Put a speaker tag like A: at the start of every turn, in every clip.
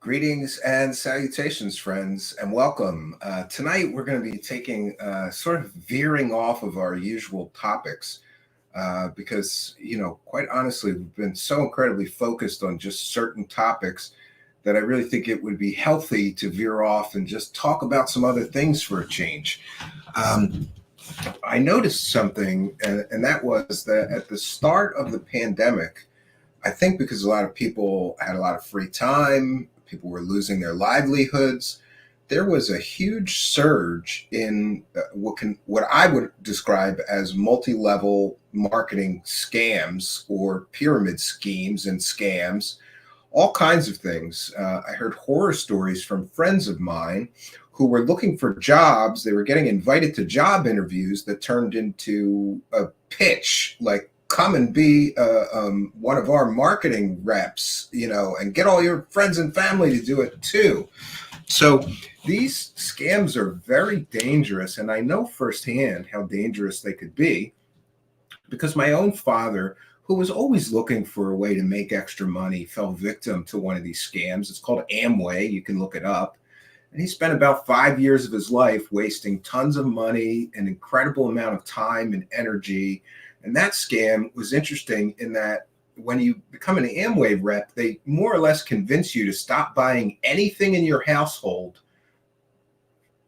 A: Greetings and salutations, friends, and welcome. Tonight, we're going to be taking sort of veering off of our usual topics because, quite honestly, we've been so incredibly focused on just certain topics that I really think it would be healthy to veer off and just talk about some other things for a change. Um, I noticed something, and that was that at the start of the pandemic, I think because a lot of people had a lot of free time, people were losing their livelihoods. There was a huge surge in what I would describe as multi-level marketing scams or pyramid schemes and scams, all kinds of things. I heard horror stories from friends of mine who were looking for jobs. They were getting invited to job interviews that turned into a pitch, like, come and be one of our marketing reps, and get all your friends and family to do it too. So these scams are very dangerous, and I know firsthand how dangerous they could be because my own father, who was always looking for a way to make extra money, fell victim to one of these scams. It's called Amway. You can look it up. And he spent about 5 years of his life wasting tons of money, an incredible amount of time and energy. And that scam was interesting in that when you become an Amway rep, they more or less convince you to stop buying anything in your household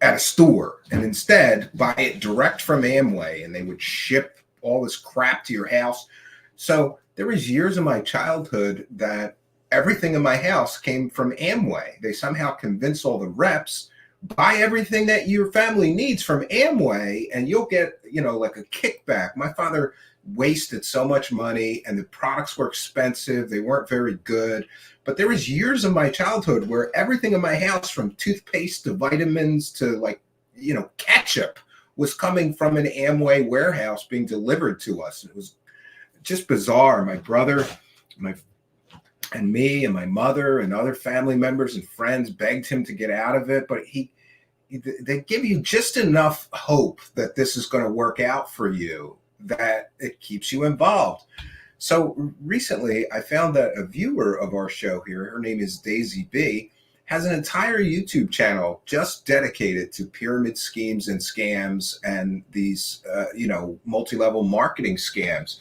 A: at a store and instead buy it direct from Amway, and they would ship all this crap to your house. So there was years of my childhood that everything in my house came from Amway. They somehow convince all the reps, buy everything that your family needs from Amway and you'll get, like a kickback. My father wasted so much money and the products were expensive. They weren't very good. But there was years of my childhood where everything in my house, from toothpaste to vitamins to ketchup, was coming from an Amway warehouse being delivered to us. It was just bizarre. My brother, and me and my mother and other family members and friends begged him to get out of it, but they give you just enough hope that this is going to work out for you that it keeps you involved. So recently I found that a viewer of our show here, her name is Daisy B, has an entire YouTube channel just dedicated to pyramid schemes and scams and these multi-level marketing scams.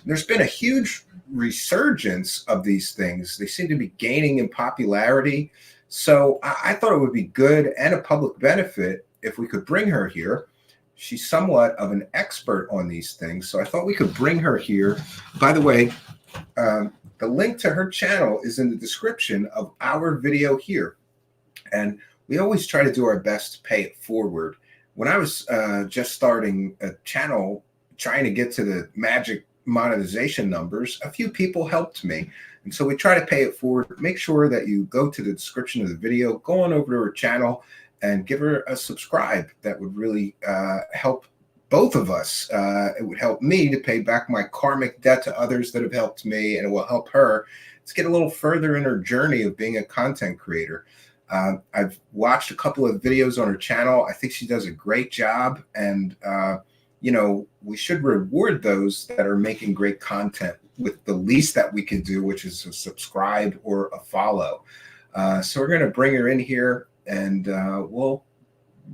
A: There's been a huge resurgence of these things. They seem to be gaining in popularity. So I thought it would be good and a public benefit if we could bring her here. She's somewhat of an expert on these things, so I thought we could bring her here. By the way, the link to her channel is in the description of our video here. And we always try to do our best to pay it forward. When I was just starting a channel, trying to get to the magic monetization numbers, a few people helped me. And so we try to pay it forward. Make sure that you go to the description of the video, go on over to her channel and give her a subscribe. That would really help both of us. It would help me to pay back my karmic debt to others that have helped me, and it will help her to get a little further in her journey of being a content creator. I've watched a couple of videos on her channel. I think she does a great job, and we should reward those that are making great content with the least that we can do, which is a subscribe or a follow. So we're going to bring her in here, and we'll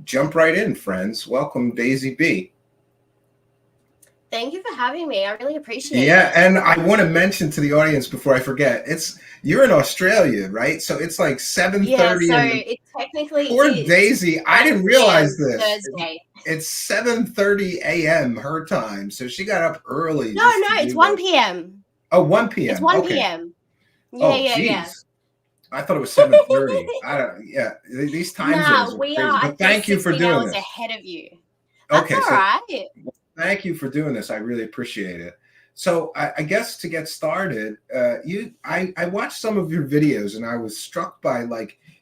A: jump right in, friends. Welcome, Daisy B.
B: Thank you for having me. I really appreciate it.
A: Yeah, and I want to mention to the audience before I forget, you're in Australia, right? So it's like 7:30.
B: Yeah, so it technically
A: poor
B: is
A: Daisy, I didn't realize this.
B: Thursday.
A: It's 7:30 a.m. her time, so she got up early.
B: No, it's 1 p.m.
A: Oh, 1 p.m.
B: It's 1
A: okay.
B: p.m. Yeah.
A: I thought it was 7:30. I don't. Yeah, these time zones are crazy. But thank you for doing this.
B: Ahead of you.
A: Okay,
B: that's all right.
A: Thank you for doing this. I really appreciate it. So I guess to get started, I watched some of your videos and I was struck by,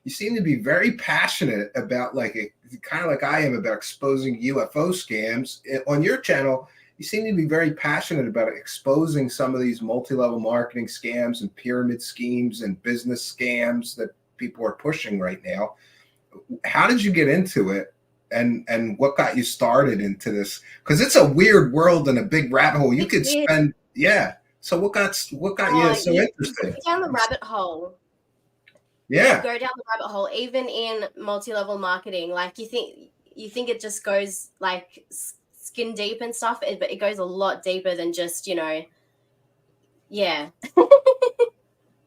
A: you seem to be very passionate about, kind of like I am, about exposing UFO scams. On your channel, you seem to be very passionate about exposing some of these multi-level marketing scams and pyramid schemes and business scams that people are pushing right now. How did you get into it? And what got you started into this? Because it's a weird world and a big rabbit hole. You could spend, So what got you so interested?
B: Down the rabbit hole.
A: Yeah.
B: go down the rabbit hole, even in multi-level marketing. Like you think it just goes like skin deep and stuff, but it goes a lot deeper than just, yeah.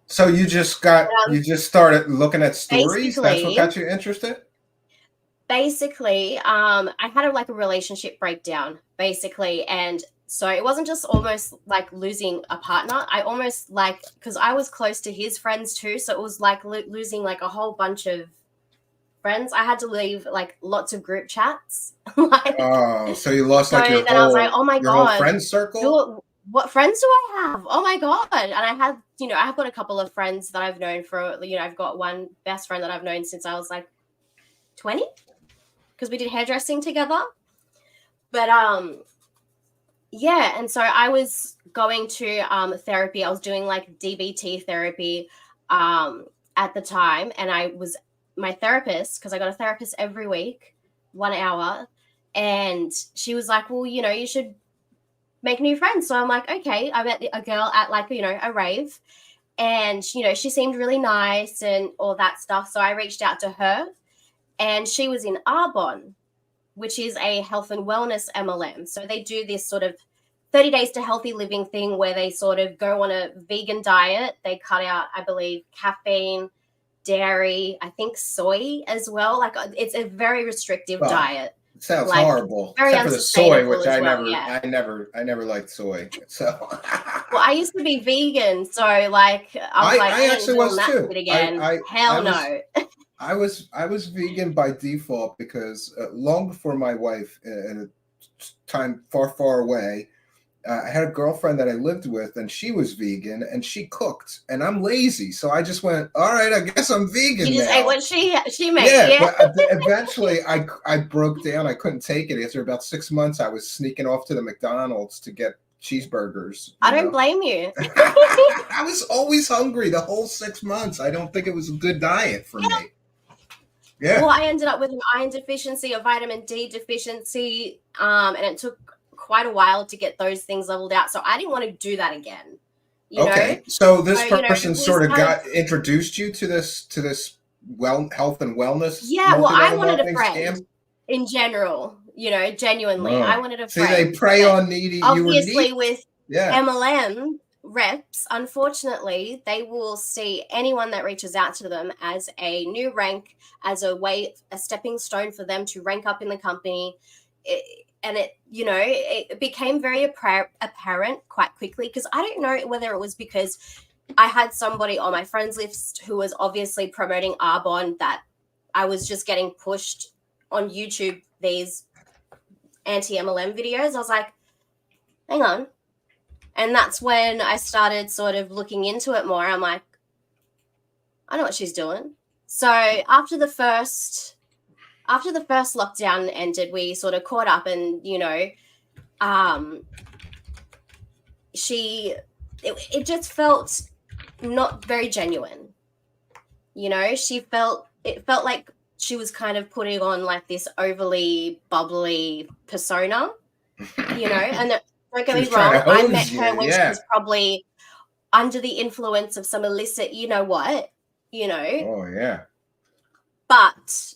A: So you just started looking at stories. That's what
B: Basically,
A: got you interested?
B: I had a relationship breakdown, basically. And so it wasn't just almost like losing a partner. I almost because I was close to his friends too. So it was like losing like a whole bunch of friends. I had to leave like lots of group chats.
A: Oh, so you lost
B: So
A: like
B: then I was like, oh my
A: your whole
B: God,
A: friend circle?
B: what friends do I have? Oh my God. And I have, I've got a couple of friends that I've known I've got one best friend that I've known since I was like 20. Because we did hairdressing together. But yeah, and so I was going to therapy. I was doing like DBT therapy at the time, and my therapist, because I got a therapist every week, 1 hour, and she was like, well, you should make new friends. So I'm like, okay. I met a girl at a rave, and she seemed really nice and all that stuff. So I reached out to her, and she was in Arbonne, which is a health and wellness MLM. So they do this sort of 30 days to healthy living thing where they sort of go on a vegan diet. They cut out, I believe, caffeine, dairy, I think soy as well. Like it's a very restrictive diet.
A: It sounds
B: like,
A: horrible.
B: Very
A: Except for the soy, which I
B: never
A: liked soy. So
B: well, I used to be vegan, so I was
A: I actually was too.
B: Again. Hell no.
A: I was vegan by default because long before my wife, at a time far, far away, I had a girlfriend that I lived with, and she was vegan, and she cooked, and I'm lazy, so I just went, all right, I guess I'm vegan.
B: You just
A: now.
B: ate what she made. Yeah.
A: But eventually I broke down. I couldn't take it. After about 6 months, I was sneaking off to the McDonald's to get cheeseburgers.
B: I don't blame you.
A: I was always hungry the whole 6 months. I don't think it was a good diet for me. Yeah.
B: Well, I ended up with an iron deficiency, a vitamin D deficiency, and it took quite a while to get those things leveled out. So I didn't want to do that again.
A: Okay. So this person sort of introduced you to this health and wellness.
B: Yeah. Well, I wanted a friend in general. Genuinely, I wanted a friend.
A: See, they prey on needy.
B: Obviously, with MLM reps, unfortunately, they will see anyone that reaches out to them as a new rank, as a stepping stone for them to rank up in the company. It became very apparent quite quickly, because I don't know whether it was because I had somebody on my friends list who was obviously promoting Arbonne, that I was just getting pushed on YouTube these anti-MLM videos. I was like, hang on. And that's when I started sort of looking into it more. I'm like, I know what she's doing. So after the first lockdown ended, we sort of caught up, and it just felt not very genuine. It felt like she was kind of putting on like this overly bubbly persona, and don't get me wrong, I met her when she was probably under the influence of some illicit,
A: Oh, yeah.
B: But,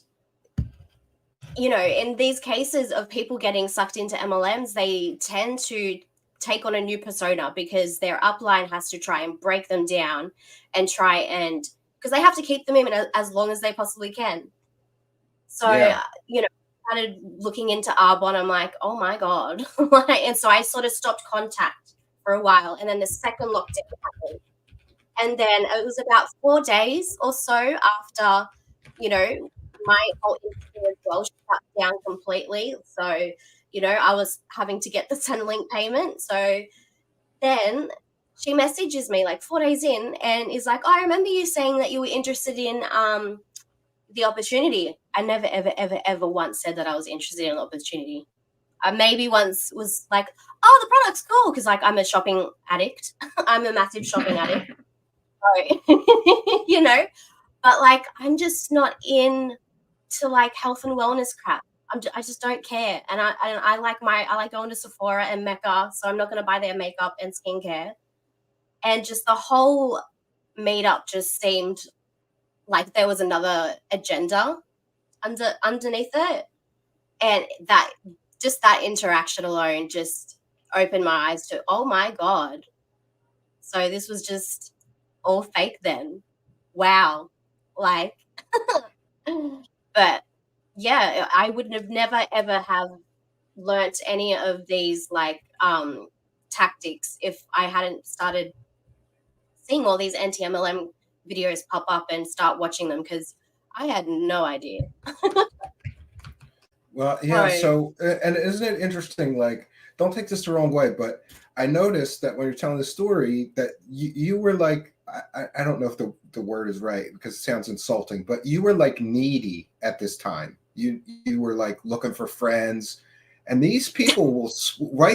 B: in these cases of people getting sucked into MLMs, they tend to take on a new persona because their upline has to try and break them down and because they have to keep them in as long as they possibly can. So, started looking into Arbonne. I'm like, oh my God. And so I sort of stopped contact for a while. And then the second lockdown happened. And then it was about 4 days or so after, my whole industry as well shut down completely. So, I was having to get the Centrelink payment. So then she messages me like 4 days in and is like, oh, I remember you saying that you were interested in the opportunity. I never, ever, ever, ever once said that I was interested in an opportunity. I maybe once was like, oh, the product's cool, because I'm a shopping addict. I'm a massive shopping addict. So, but I'm just not in to health and wellness crap. I just don't care. And I like going to Sephora and Mecca, so I'm not going to buy their makeup and skincare. And just the whole meetup just seemed like there was another agenda underneath it, and that interaction alone just opened my eyes to, oh my God, so this was just all fake then. Wow. Like but yeah, I would have never ever have learnt any of these like tactics if I hadn't started seeing all these anti-MLM videos pop up and start watching them, because I had no idea.
A: Well, yeah. So, and isn't it interesting? Like, don't take this the wrong way, but I noticed that when you're telling the story, that you were like, I don't know if the word is right because it sounds insulting, but you were like needy at this time. You were like looking for friends, and these people will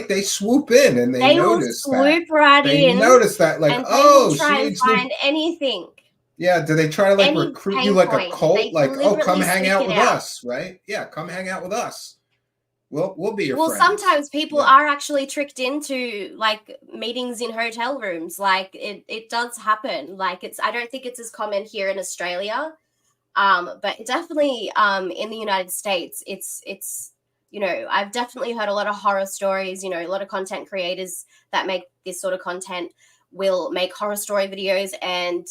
A: they swoop in and they notice
B: will swoop right
A: they
B: in,
A: notice that, like,
B: and they
A: oh,
B: will
A: she
B: try and
A: needs new.
B: find anything.
A: Yeah, do they try to like
B: Any
A: recruit you
B: pain
A: like a
B: point,
A: cult?
B: they
A: Like, oh, come
B: deliberately
A: hang
B: seek
A: out
B: it
A: with
B: out.
A: us, right? Yeah, come hang out with us. We'll be your
B: Well,
A: friends.
B: sometimes people are actually tricked into like meetings in hotel rooms. Like it does happen. Like I don't think it's as common here in Australia, but definitely in the United States, it's you know, I've definitely heard a lot of horror stories. You know, a lot of content creators that make this sort of content will make horror story videos, and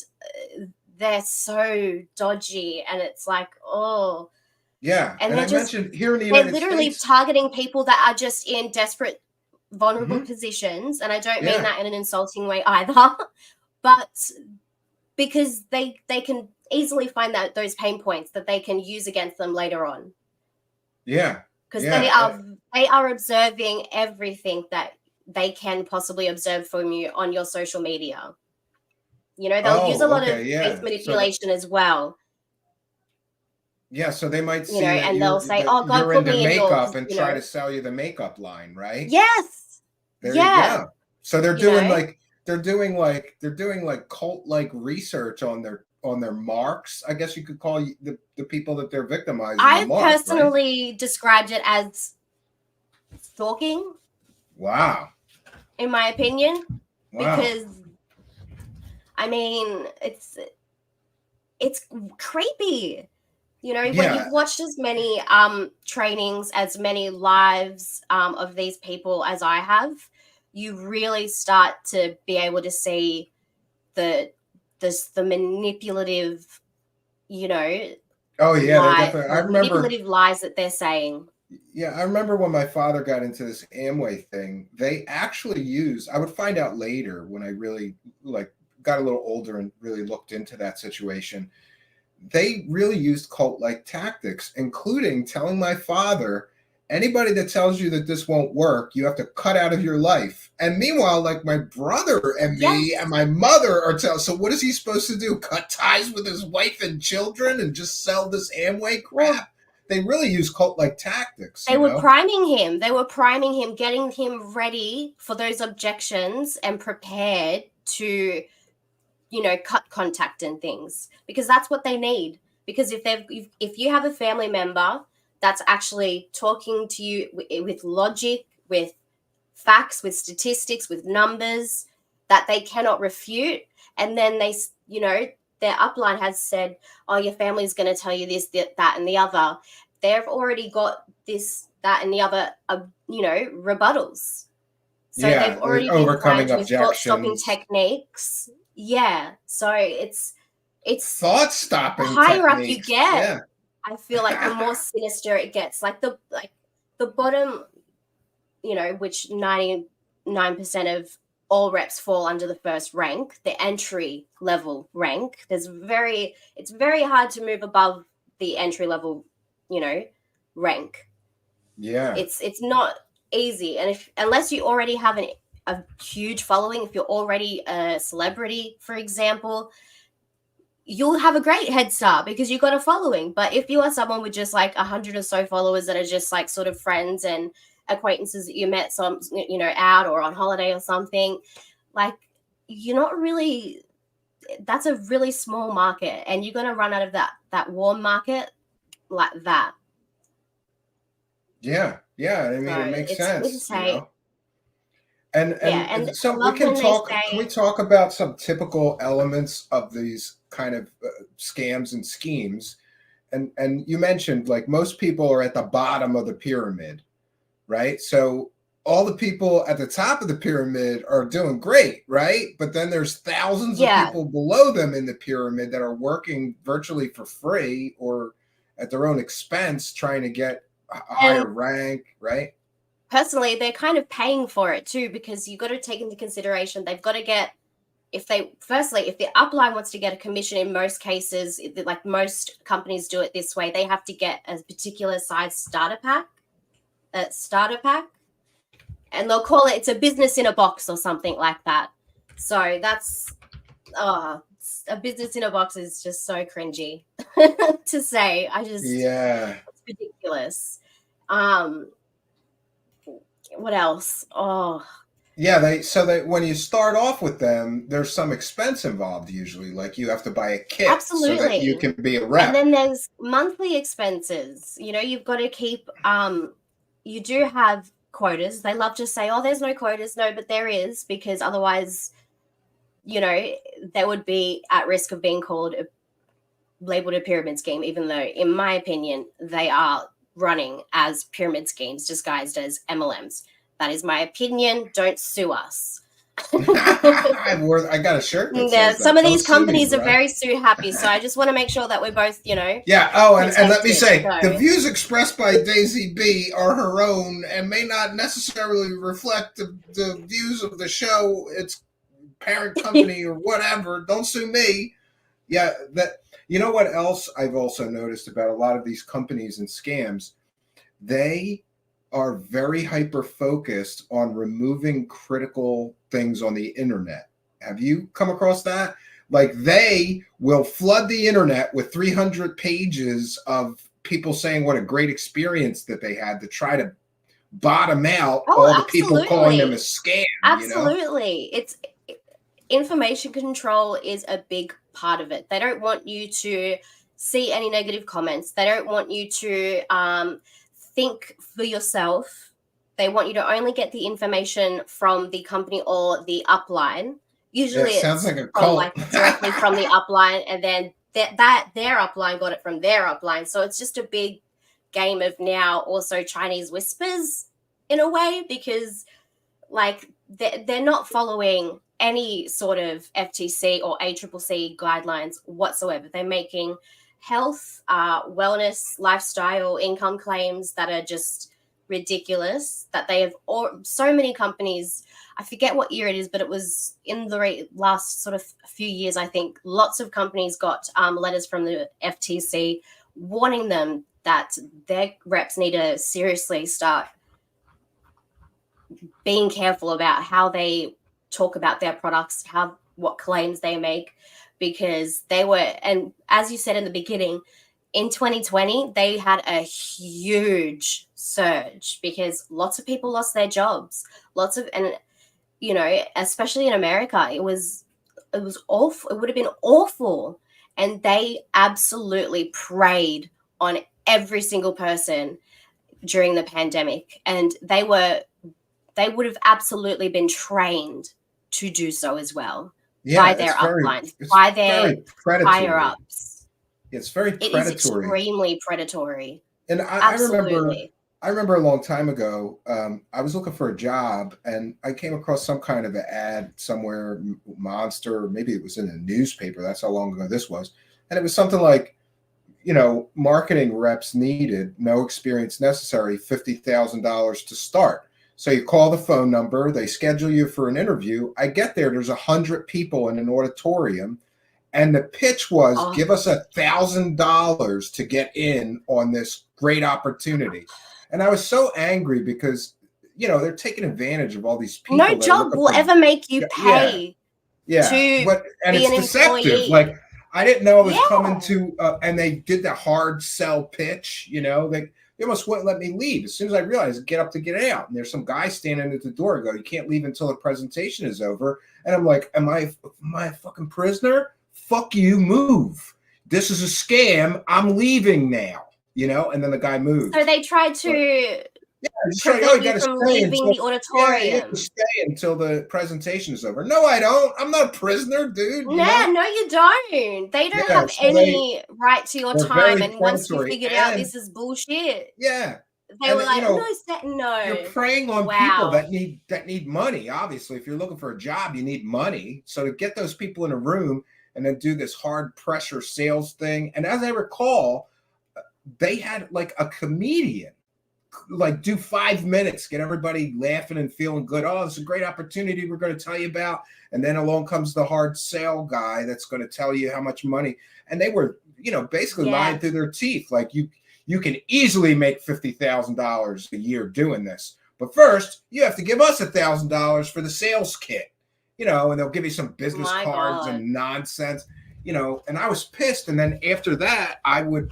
B: they're so dodgy, and it's like, oh.
A: Yeah,
B: And
A: and I
B: they're just,
A: mentioned here in the
B: they're
A: United
B: literally
A: States.
B: targeting people that are just in desperate, vulnerable
A: Mhm.
B: positions. And I don't mean
A: Yeah,
B: that in an insulting way either, but because they can easily find that those pain points that they can use against them later on.
A: yeah,
B: Because
A: yeah.
B: they are observing everything that they can possibly observe from you on your social media. You know, they'll use a
A: Oh,
B: lot of
A: okay,
B: face
A: yeah.
B: manipulation as well.
A: Yeah, so they might
B: You know,
A: see that
B: and they'll say, "Oh, go
A: you're
B: put
A: into
B: me in your,"
A: makeup
B: because
A: and
B: you
A: try
B: know,
A: to sell you the makeup line, right?
B: yes,
A: There you
B: yeah,
A: go. So they're
B: you
A: doing
B: know.
A: like they're doing like cult like research on their marks. I guess you could call the people that they're victimizing the
B: I
A: mark, right?
B: personally described it as stalking,
A: Wow.
B: in my opinion,
A: Wow.
B: because I mean, it's creepy. You know, when
A: Yeah.
B: you've watched as many trainings, as many lives of these people as I have, you really start to be able to see the the manipulative, you know,
A: Oh yeah, they definitely. I
B: the
A: remember.
B: manipulative lies that they're saying.
A: Yeah, I remember when my father got into this Amway thing, they actually used, I would find out later when I really like got a little older and really looked into that situation. They really used cult-like tactics, including telling my father, anybody that tells you that this won't work, you have to cut out of your life. And meanwhile, like my brother and me
B: Yes,
A: and my mother are telling, so what is he supposed to do? Cut ties with his wife and children and just sell this Amway
B: well,
A: crap? They really use cult-like tactics,
B: they
A: you
B: were
A: know?
B: priming him. They were priming him, getting him ready for those objections and prepared to, you know, cut contact and things, because that's what they need. Because if you have a family member that's actually talking to you with logic, with facts, with statistics, with numbers that they cannot refute, and then they, you know, their upline has said, oh, your family's going to tell you this, that, and the other. They've already got this, that, and the other, you know, rebuttals. So they've
A: Yeah,
B: already been
A: overcoming
B: primed with thought stopping
A: objections,
B: techniques. Yeah. So it's
A: thought
B: the
A: stopping
B: higher up you
A: techniques.
B: get,
A: Yeah.
B: I feel like the more sinister it gets. Like the bottom, you know, which 99% of all reps fall under the first rank, the entry level rank. It's very hard to move above the entry level, you know, rank.
A: Yeah.
B: It's not easy, and if unless you already have a huge following, if you're already a celebrity, for example, you'll have a great head start because you've got a following. But if you are someone with just like 100 or so followers that are just like sort of friends and acquaintances that you met some, you know, out or on holiday or something, like, you're not really, that's a really small market, and you're going to run out of that warm market like that.
A: Yeah. Yeah. I
B: So
A: mean, it makes
B: it's
A: sense, you
B: insane.
A: know?
B: And I
A: so we
B: love when they
A: can we
B: say,
A: talk about some typical elements of these kind of scams and schemes? And you mentioned like most people are at the bottom of the pyramid, right? So all the people at the top of the pyramid are doing great, right? But then there's thousands of
B: yeah,
A: people below them in the pyramid that are working virtually for free or at their own expense trying to get a
B: and
A: higher rank, right?
B: personally, they're kind of paying for it too, because you've got to take into consideration they've got to get, if the upline wants to get a commission, in most cases, like most companies do it this way, they have to get a particular size starter pack, and they'll call it's a business in a box or something like that. So that's a business in a box is just so cringy to say.
A: Yeah.
B: It's ridiculous. What else? Oh,
A: Yeah, so that when you start off with them, there's some expense involved usually. Like you have to buy a kit so that you
B: absolutely.
A: can be a
B: And
A: rep.
B: then there's monthly expenses. You've got to keep, you do have quotas. They love to say, oh, there's no quotas. No, but there is, because otherwise, they would be at risk of being labeled a pyramid scheme, even though, in my opinion, they are running as pyramid schemes disguised as MLMs. That is my opinion. Don't sue us.
A: I got a shirt that says that.
B: Some of
A: Don't
B: these
A: sue me,
B: companies are
A: bro.
B: very sue happy, so I just want to make sure that we're both,
A: Yeah. Oh, and let me
B: protected,
A: say,
B: so.
A: the views expressed by Daisy B are her own and may not necessarily reflect the views of the show, its parent company or whatever. Don't sue me. Yeah. You know what else I've also noticed about a lot of these companies and scams? They are very hyper focused on removing critical things on the internet. Have you come across that? Like they will flood the internet with 300 pages of people saying what a great experience that they had to try to bottom out all the people calling them a scam.
B: Absolutely. It's information control is a big part of it. They don't want you to see any negative comments. They don't want you to think for yourself. They want you to only get the information from the company or the upline. Usually
A: it sounds
B: it's
A: like a
B: from
A: cult.
B: directly from the upline, and then their upline got it from their upline. So it's just a big game of now also Chinese whispers in a way, because like they're not following any sort of FTC or ACCC guidelines whatsoever. They're making health, wellness, lifestyle, income claims that are just ridiculous. That they have so many companies. I forget what year it is, but it was in the last sort of few years. I think lots of companies got letters from the FTC warning them that their reps need to seriously start being careful about how they talk about their products, what claims they make, because and as you said in the beginning, in 2020, they had a huge surge because lots of people lost their jobs. Especially in America, it was awful. It would have been awful. And they absolutely preyed on every single person during the pandemic. And they would have absolutely been trained to do so as well by their uplines, by their higher ups.
A: It's very predatory.
B: It is extremely predatory.
A: And I remember a long time ago, I was looking for a job and I came across some kind of an ad somewhere, Monster, or maybe it was in a newspaper. That's how long ago this was. And it was something like, marketing reps needed, no experience necessary, $50,000 to start. So you call the phone number, they schedule you for an interview. I get there's 100 people in an auditorium. And the pitch was, give us $1,000 to get in on this great opportunity. And I was so angry because, they're taking advantage of all these people.
B: No job will ever make you pay.
A: Yeah. And it's deceptive. Employee. Like, I didn't know I was coming to, and they did the hard sell pitch, they almost wouldn't let me leave. As soon as I realized, get up to get out. And there's some guy standing at the door. I go, you can't leave until the presentation is over. And I'm like, am I a fucking prisoner? Fuck you, move. This is a scam. I'm leaving now, and then the guy moved.
B: So they tried to
A: Just like,
B: prevent
A: you
B: you
A: got to
B: from
A: stay
B: leaving
A: until
B: the auditorium.
A: you stay until the presentation is over. No, I don't. I'm not a prisoner, dude. You know?
B: No, you don't. They don't
A: Yeah,
B: have
A: so
B: any right to your
A: they're
B: time.
A: very
B: And once we
A: predatory,
B: figured out
A: and
B: this is bullshit,
A: yeah,
B: they
A: and
B: were
A: you
B: like,
A: know, you're
B: no.
A: preying on people
B: Wow.
A: that need money. Obviously, if you're looking for a job, you need money. So to get those people in a room and then do this hard pressure sales thing, and as I recall, they had like a comedian like do 5 minutes, get everybody laughing and feeling good. Oh, it's a great opportunity we're going to tell you about. And then along comes the hard sale guy that's going to tell you how much money. And they were, basically lying through their teeth. Like you can easily make $50,000 a year doing this. But first, you have to give us $1,000 for the sales kit, and they'll give you some business cards and nonsense, and I was pissed. And then after that, I would,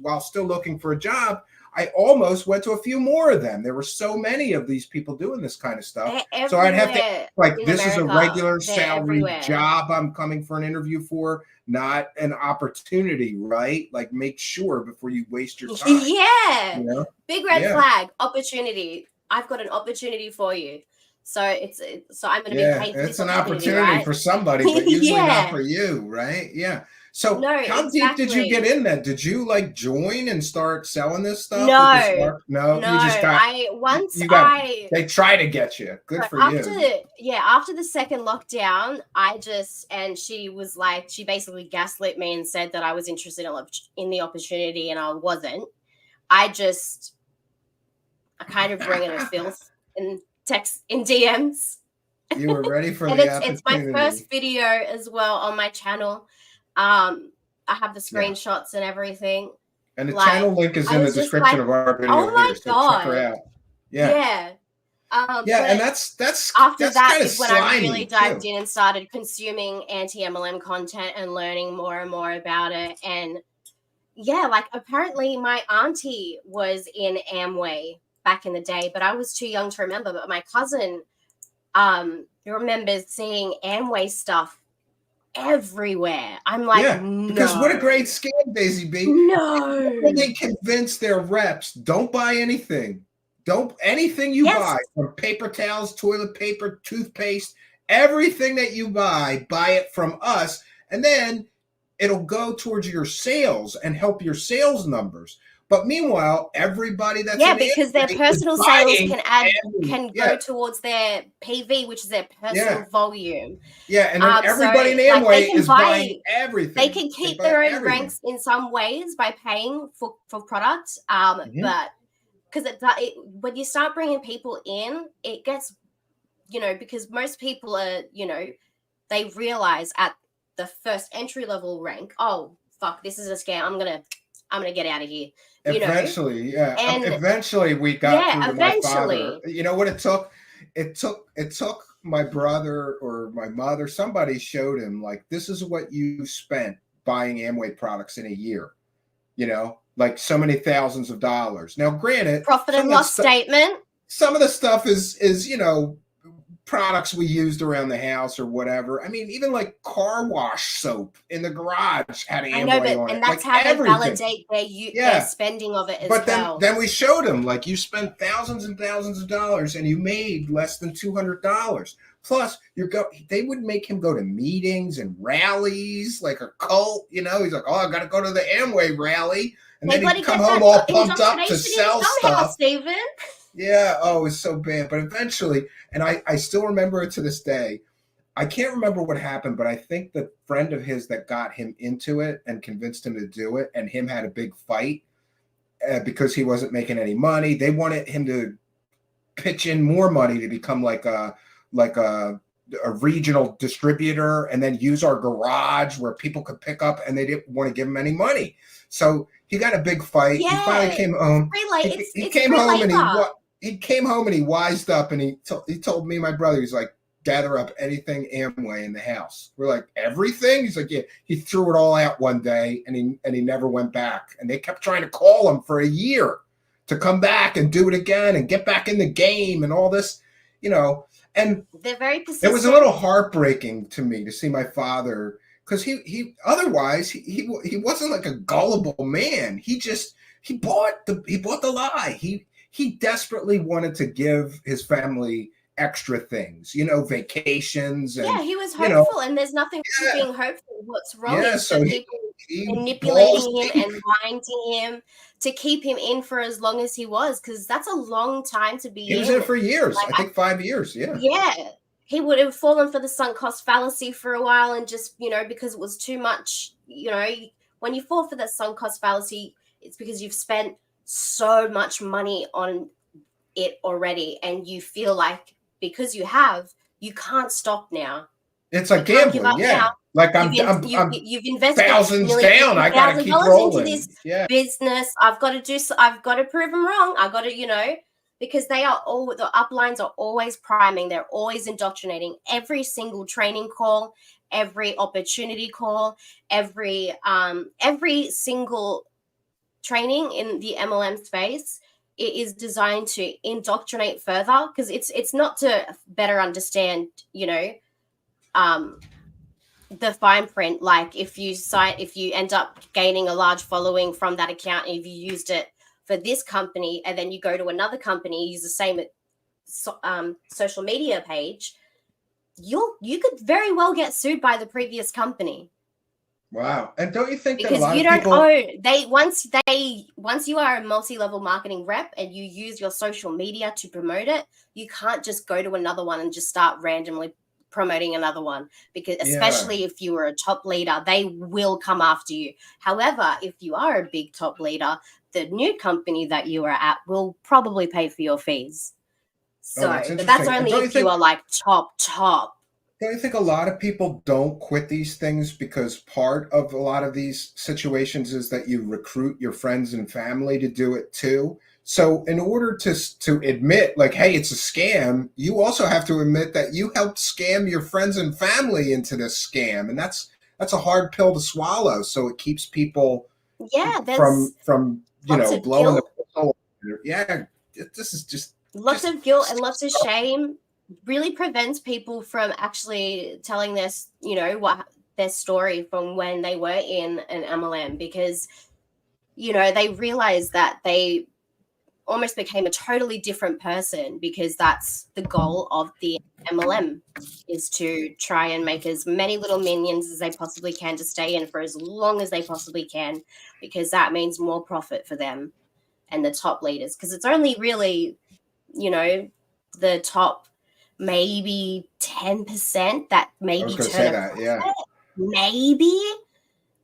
A: while still looking for a job, I almost went to a few more of them. There were so many of these people doing this kind of stuff. So I'd have to, this is a regular salary job I'm coming for an interview for, not an opportunity, right? Like, make sure before you waste your time.
B: Yeah. Big red flag, opportunity. I've got an opportunity for you. So I'm going to be paid for this opportunity,
A: an opportunity
B: right?
A: For somebody, but usually not for you, right? Yeah. So how deep did you get in that? Did you like join and start selling this stuff?
B: No,
A: you just got. They try to get you. Good for you.
B: Yeah, after the second lockdown, she was like, she basically gaslit me and said that I was interested in the opportunity, and I wasn't. I kind of bring in a filth in text in DMs.
A: You were ready for the opportunity.
B: It's my first video as well on my channel. I have the screenshots and everything.
A: And the channel link is in the description of our video.
B: Oh my God.
A: Check her out.
B: Yeah.
A: And that's
B: after that is when
A: slimy,
B: I really dived in and started consuming anti-MLM content and learning more and more about it. And apparently my auntie was in Amway back in the day, but I was too young to remember. But my cousin remembers seeing Amway stuff everywhere. I'm like, no.
A: Because what a great scam, Daisy B.
B: No.
A: They convince their reps, don't buy anything. Anything you buy, from paper towels, toilet paper, toothpaste, everything that you buy it from us. And then it'll go towards your sales and help your sales numbers. But meanwhile, everybody that's
B: because their personal sales can go towards their PV, which is their personal volume.
A: Yeah, and then everybody in Amway is buying everything.
B: They can keep their own ranks in some ways by paying for products, but because when you start bringing people in, it gets, because most people are, they realize at the first entry level rank, oh fuck, this is a scam. I'm gonna get out of here.
A: Eventually we got through to my father. You know what it took? It took my brother or my mother. Somebody showed him, like, this is what you spent buying Amway products in a year. Like so many thousands of dollars. Now, granted,
B: profit and loss statement.
A: Some of the stuff is products we used around the house or whatever. I mean, even like car wash soap in the garage had Amway on it.
B: And that's how they validate their spending of it as well.
A: But then we showed them, like, you spent thousands and thousands of dollars and you made less than $200. Plus, they would make him go to meetings and rallies like a cult. He's like, oh, I got to go to the Amway rally. And then he'd come home all pumped up to sell stuff.
B: Steven.
A: Yeah, oh, it was so bad. But eventually, and I still remember it to this day, I can't remember what happened, but I think the friend of his that got him into it and convinced him to do it, and him had a big fight because he wasn't making any money. They wanted him to pitch in more money to become like a regional distributor and then use our garage where people could pick up, and they didn't want to give him any money. So he got a big fight. He finally came home. He came home and he wised up, and he told me and my brother, he's like, gather up anything Amway in the house. We're like, everything? He's like, yeah. He threw it all out one day, and he never went back. And they kept trying to call him for a year to come back and do it again and get back in the game and all this, And
B: they're very persistent.
A: It was a little heartbreaking to me to see my father, because he otherwise he wasn't like a gullible man. He bought the lie. he desperately wanted to give his family extra things, vacations
B: Yeah,
A: and,
B: he was
A: you know,
B: hopeful, and there's nothing wrong with
A: yeah,
B: being hopeful. What's wrong
A: yeah.
B: is
A: So
B: the
A: he,
B: people
A: he balls
B: manipulating him
A: deep.
B: and binding him to keep him in for as long as he was, because that's a long time to
A: He
B: be
A: was in
B: in.
A: it for years.
B: Like,
A: I think 5 years. Yeah.
B: yeah, he would have fallen for the sunk cost fallacy for a while, and just, because it was too much. When you fall for the sunk cost fallacy, it's because you've spent so much money on it already, and you feel like because you can't stop now.
A: It's
B: You
A: like
B: can't give
A: gambling.
B: up now.
A: Yeah. Like
B: You've you've invested
A: thousands
B: nearly
A: down. I got to keep
B: $50,000 into this
A: rolling. Yeah.
B: business. I've got to prove them wrong. I've got to, because the uplines are always priming. They're always indoctrinating. Every single training call, every opportunity call, every single training in the MLM space, it is designed to indoctrinate further, because it's not to better understand, the fine print. Like, if you end up gaining a large following from that account, and if you used it for this company and then you go to another company, use the same social media page, you could very well get sued by the previous company.
A: Wow. And don't you think that a
B: Because
A: lot
B: you
A: of
B: don't
A: people,
B: own once you are a multi-level marketing rep and you use your social media to promote it, you can't just go to another one and just start randomly promoting another one, because
A: yeah.
B: especially if you are a top leader, they will come after you. However, if you are a big top leader, the new company that you are at will probably pay for your fees.
A: Oh, that's
B: But that's
A: interesting. And
B: only if you are like top.
A: don't you think a lot of people don't quit these things because part of a lot of these situations is that you recruit your friends and family to do it too? So in order to admit, like, hey, it's a scam, you also have to admit that you helped scam your friends and family into this scam, and that's a hard pill to swallow. So it keeps people
B: Yeah, there's
A: from
B: lots of
A: blowing the
B: guilt.
A: whistle. Yeah, this is
B: Lots
A: just
B: of guilt and lots of shame really prevents people from actually telling this, what their story from when they were in an MLM, because, they realize that they almost became a totally different person, because that's the goal of the MLM, is to try and make as many little minions as they possibly can to stay in for as long as they possibly can, because that means more profit for them and the top leaders, because it's only really, the top maybe 10% that
A: I was
B: maybe
A: going to
B: turn
A: say
B: a
A: that. Yeah.
B: profit.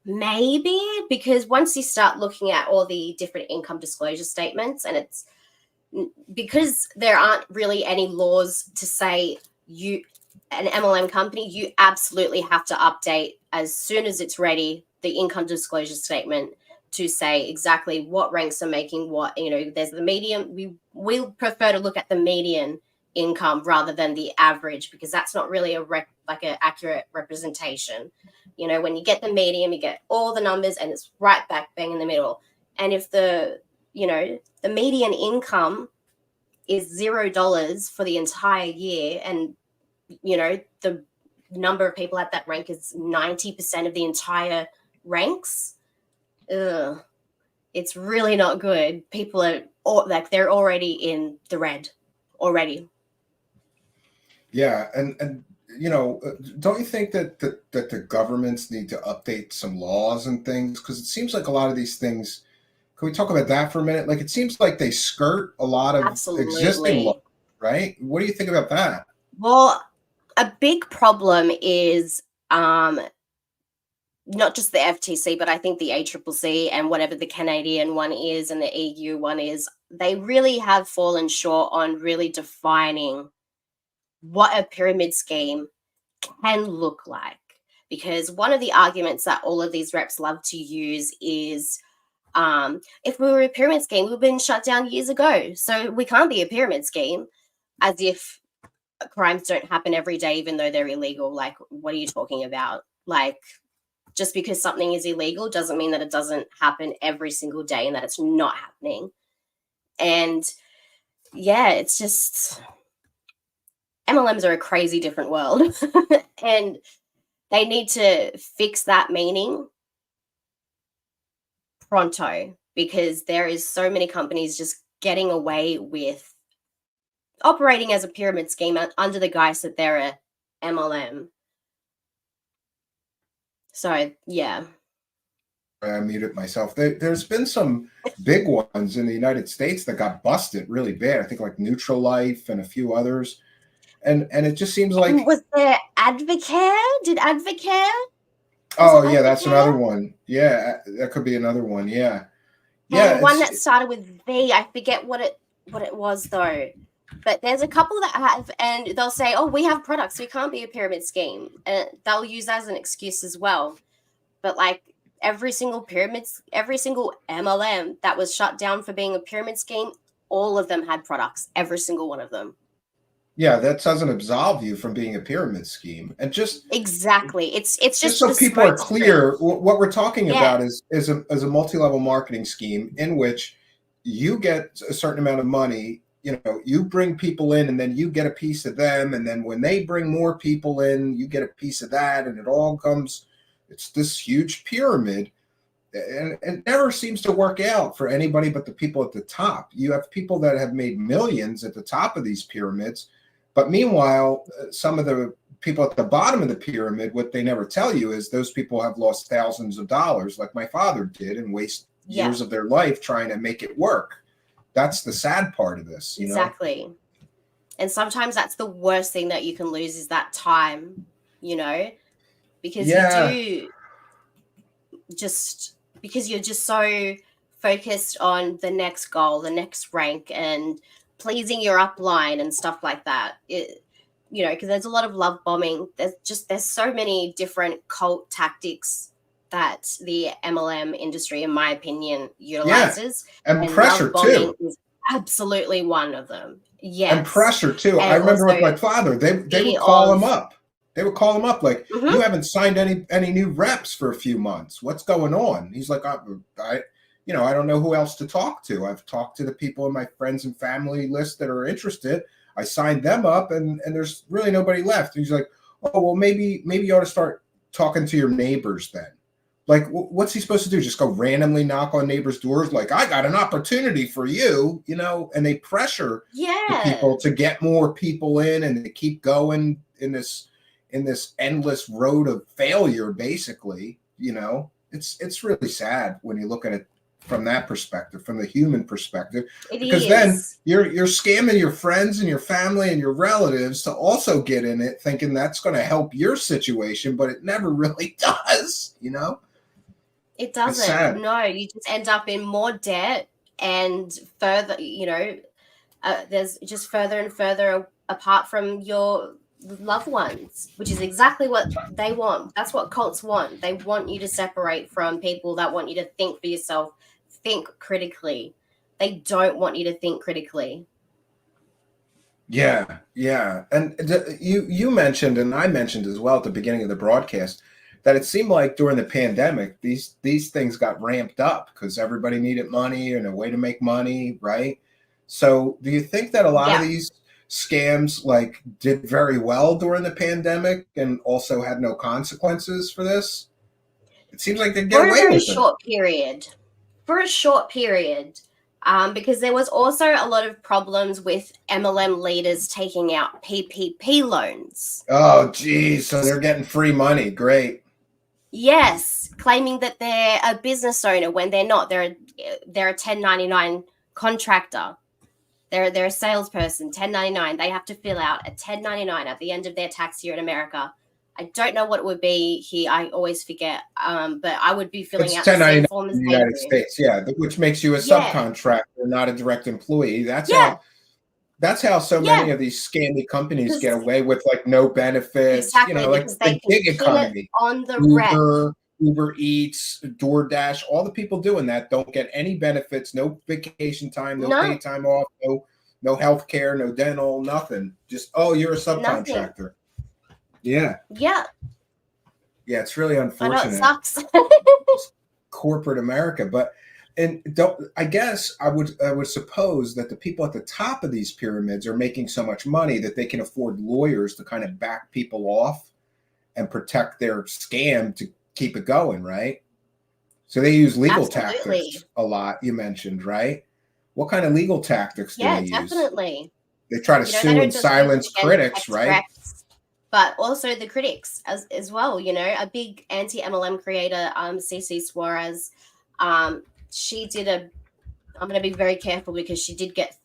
B: Maybe, because once you start looking at all the different income disclosure statements, and it's because there aren't really any laws to say an MLM company, you absolutely have to update as soon as it's ready the income disclosure statement to say exactly what ranks are making what. There's the median. We prefer to look at the median income rather than the average, because that's not really like an accurate representation. When you get the median, you get all the numbers and it's right back bang in the middle. And if the median income is $0 for the entire year, and the number of people at that rank is 90% of the entire ranks, it's really not good. People are they're already in the red already.
A: Yeah, and don't you think that the governments need to update some laws and things? Because it seems like a lot of these things. Can we talk about that for a minute? Like, it seems like they skirt a lot of existing laws,
B: Absolutely.
A: right? What do you think about that?
B: Well, a big problem is not just the FTC, but I think the ACCC and whatever the Canadian one is and the EU one is, they really have fallen short on really defining what a pyramid scheme can look like. Because one of the arguments that all of these reps love to use is, if we were a pyramid scheme, we've been shut down years ago. So we can't be a pyramid scheme, as if crimes don't happen every day, even though they're illegal. Like, what are you talking about? Like, just because something is illegal doesn't mean that it doesn't happen every single day and that it's not happening. And yeah, it's just, MLMs are a crazy different world. And they need to fix that meaning pronto, because there is so many companies just getting away with operating as a pyramid scheme under the guise that they're a MLM. So, yeah.
A: I muted myself. There's been some big ones in the United States that got busted really bad. I think like Neutral Life and a few others. And it just seems like,
B: Was there Advocare? Did Advocare?
A: oh yeah, that's another one. Yeah, that could be another one. Yeah. Yeah,
B: And one that started with V. I forget what it was though. But there's a couple that have, and they'll say, "Oh, we have products. We can't be a pyramid scheme," and they'll use that as an excuse as well. But like every single MLM that was shut down for being a pyramid scheme, all of them had products. Every single one of them.
A: yeah, that doesn't absolve you from being a pyramid scheme. And just
B: exactly, it's just
A: so people are clear, what we're talking about is a multi-level marketing scheme in which you get a certain amount of money. You know, you bring people in and then you get a piece of them, and then when they bring more people in, you get a piece of that, and it all comes, it's this huge pyramid, and it never seems to work out for anybody but the people at the top. You have people that have made millions at the top of these pyramids, but meanwhile, some of the people at the bottom of the pyramid, what they never tell you is those people have lost thousands of dollars like my father did and waste years of their life trying to make it work. That's the sad part of this, you know?
B: And sometimes that's the worst thing that you can lose is that time, you know, because you do just, because you're just so focused on the next goal, the next rank, and pleasing your upline and stuff like that. You know, because there's a lot of love bombing. There's so many different cult tactics that the MLM industry, in my opinion, utilizes.
A: And pressure too.
B: Is absolutely one of them.
A: And pressure too. I remember with my father, they would call him up. They would call him up like, you haven't signed any new reps for a few months. What's going on? He's like, I don't know who else to talk to. I've talked to the people in my friends and family list that are interested. I signed them up, and there's really nobody left. And he's like, oh, well, maybe you ought to start talking to your neighbors then. Like, what's he supposed to do? Just go randomly knock on neighbors' doors? Like, I got an opportunity for you, you know? And they pressure the people to get more people in, and they keep going in this endless road of failure, basically. You know, it's really sad when you look at it from that perspective, from the human perspective, because then you're scamming your friends and your family and your relatives to also get in it, thinking that's going to help your situation, but it never really does, you know?
B: It doesn't. No, you just end up in more debt, and further, you know, there's just further and further apart from your loved ones, which is exactly what they want. That's what cults want. They want you to separate from people that want you to think for yourself, think critically. They don't want you to think critically.
A: Yeah. And you mentioned, and I mentioned as well at the beginning of the broadcast, that it seemed like during the pandemic, these things got ramped up because everybody needed money and a way to make money, right? So do you think that a lot of these scams like did very well during the pandemic and also had no consequences for this? It seems like they get away with it.
B: For a very short period. Because there was also a lot of problems with MLM leaders taking out PPP loans.
A: Oh, geez. So they're getting free money. Great.
B: Yes, claiming that they're a business owner when they're not. They're a 1099 contractor. They're a salesperson, 1099. They have to fill out a 1099 at the end of their tax year in America. I don't know what it would be here. I always forget. But I would be filling out the same form as
A: in the United States, which makes you a subcontractor, not a direct employee. That's how so many of these scammy companies get away with like no benefits.
B: Exactly,
A: you know, like the gig economy.
B: On the
A: Uber Eats, DoorDash, all the people doing that don't get any benefits, no vacation time, no paid time off, no health care, no dental, nothing. Just, oh, you're a subcontractor. Nothing. Yeah, it's really unfortunate.
B: I know, it sucks.
A: Corporate America, I guess I would suppose that the people at the top of these pyramids are making so much money that they can afford lawyers to kind of back people off and protect their scam to keep it going, right? So they use legal tactics a lot, you mentioned, right? What kind of legal tactics do
B: Yeah,
A: they use?
B: definitely.
A: They try to
B: You know, they
A: sue
B: don't
A: and
B: just use
A: silence
B: it against
A: critics,
B: ex
A: right?
B: reps, but also the critics as well. You know, a big anti MLM creator, CC Suarez, she did a. I'm going to be very careful because she did get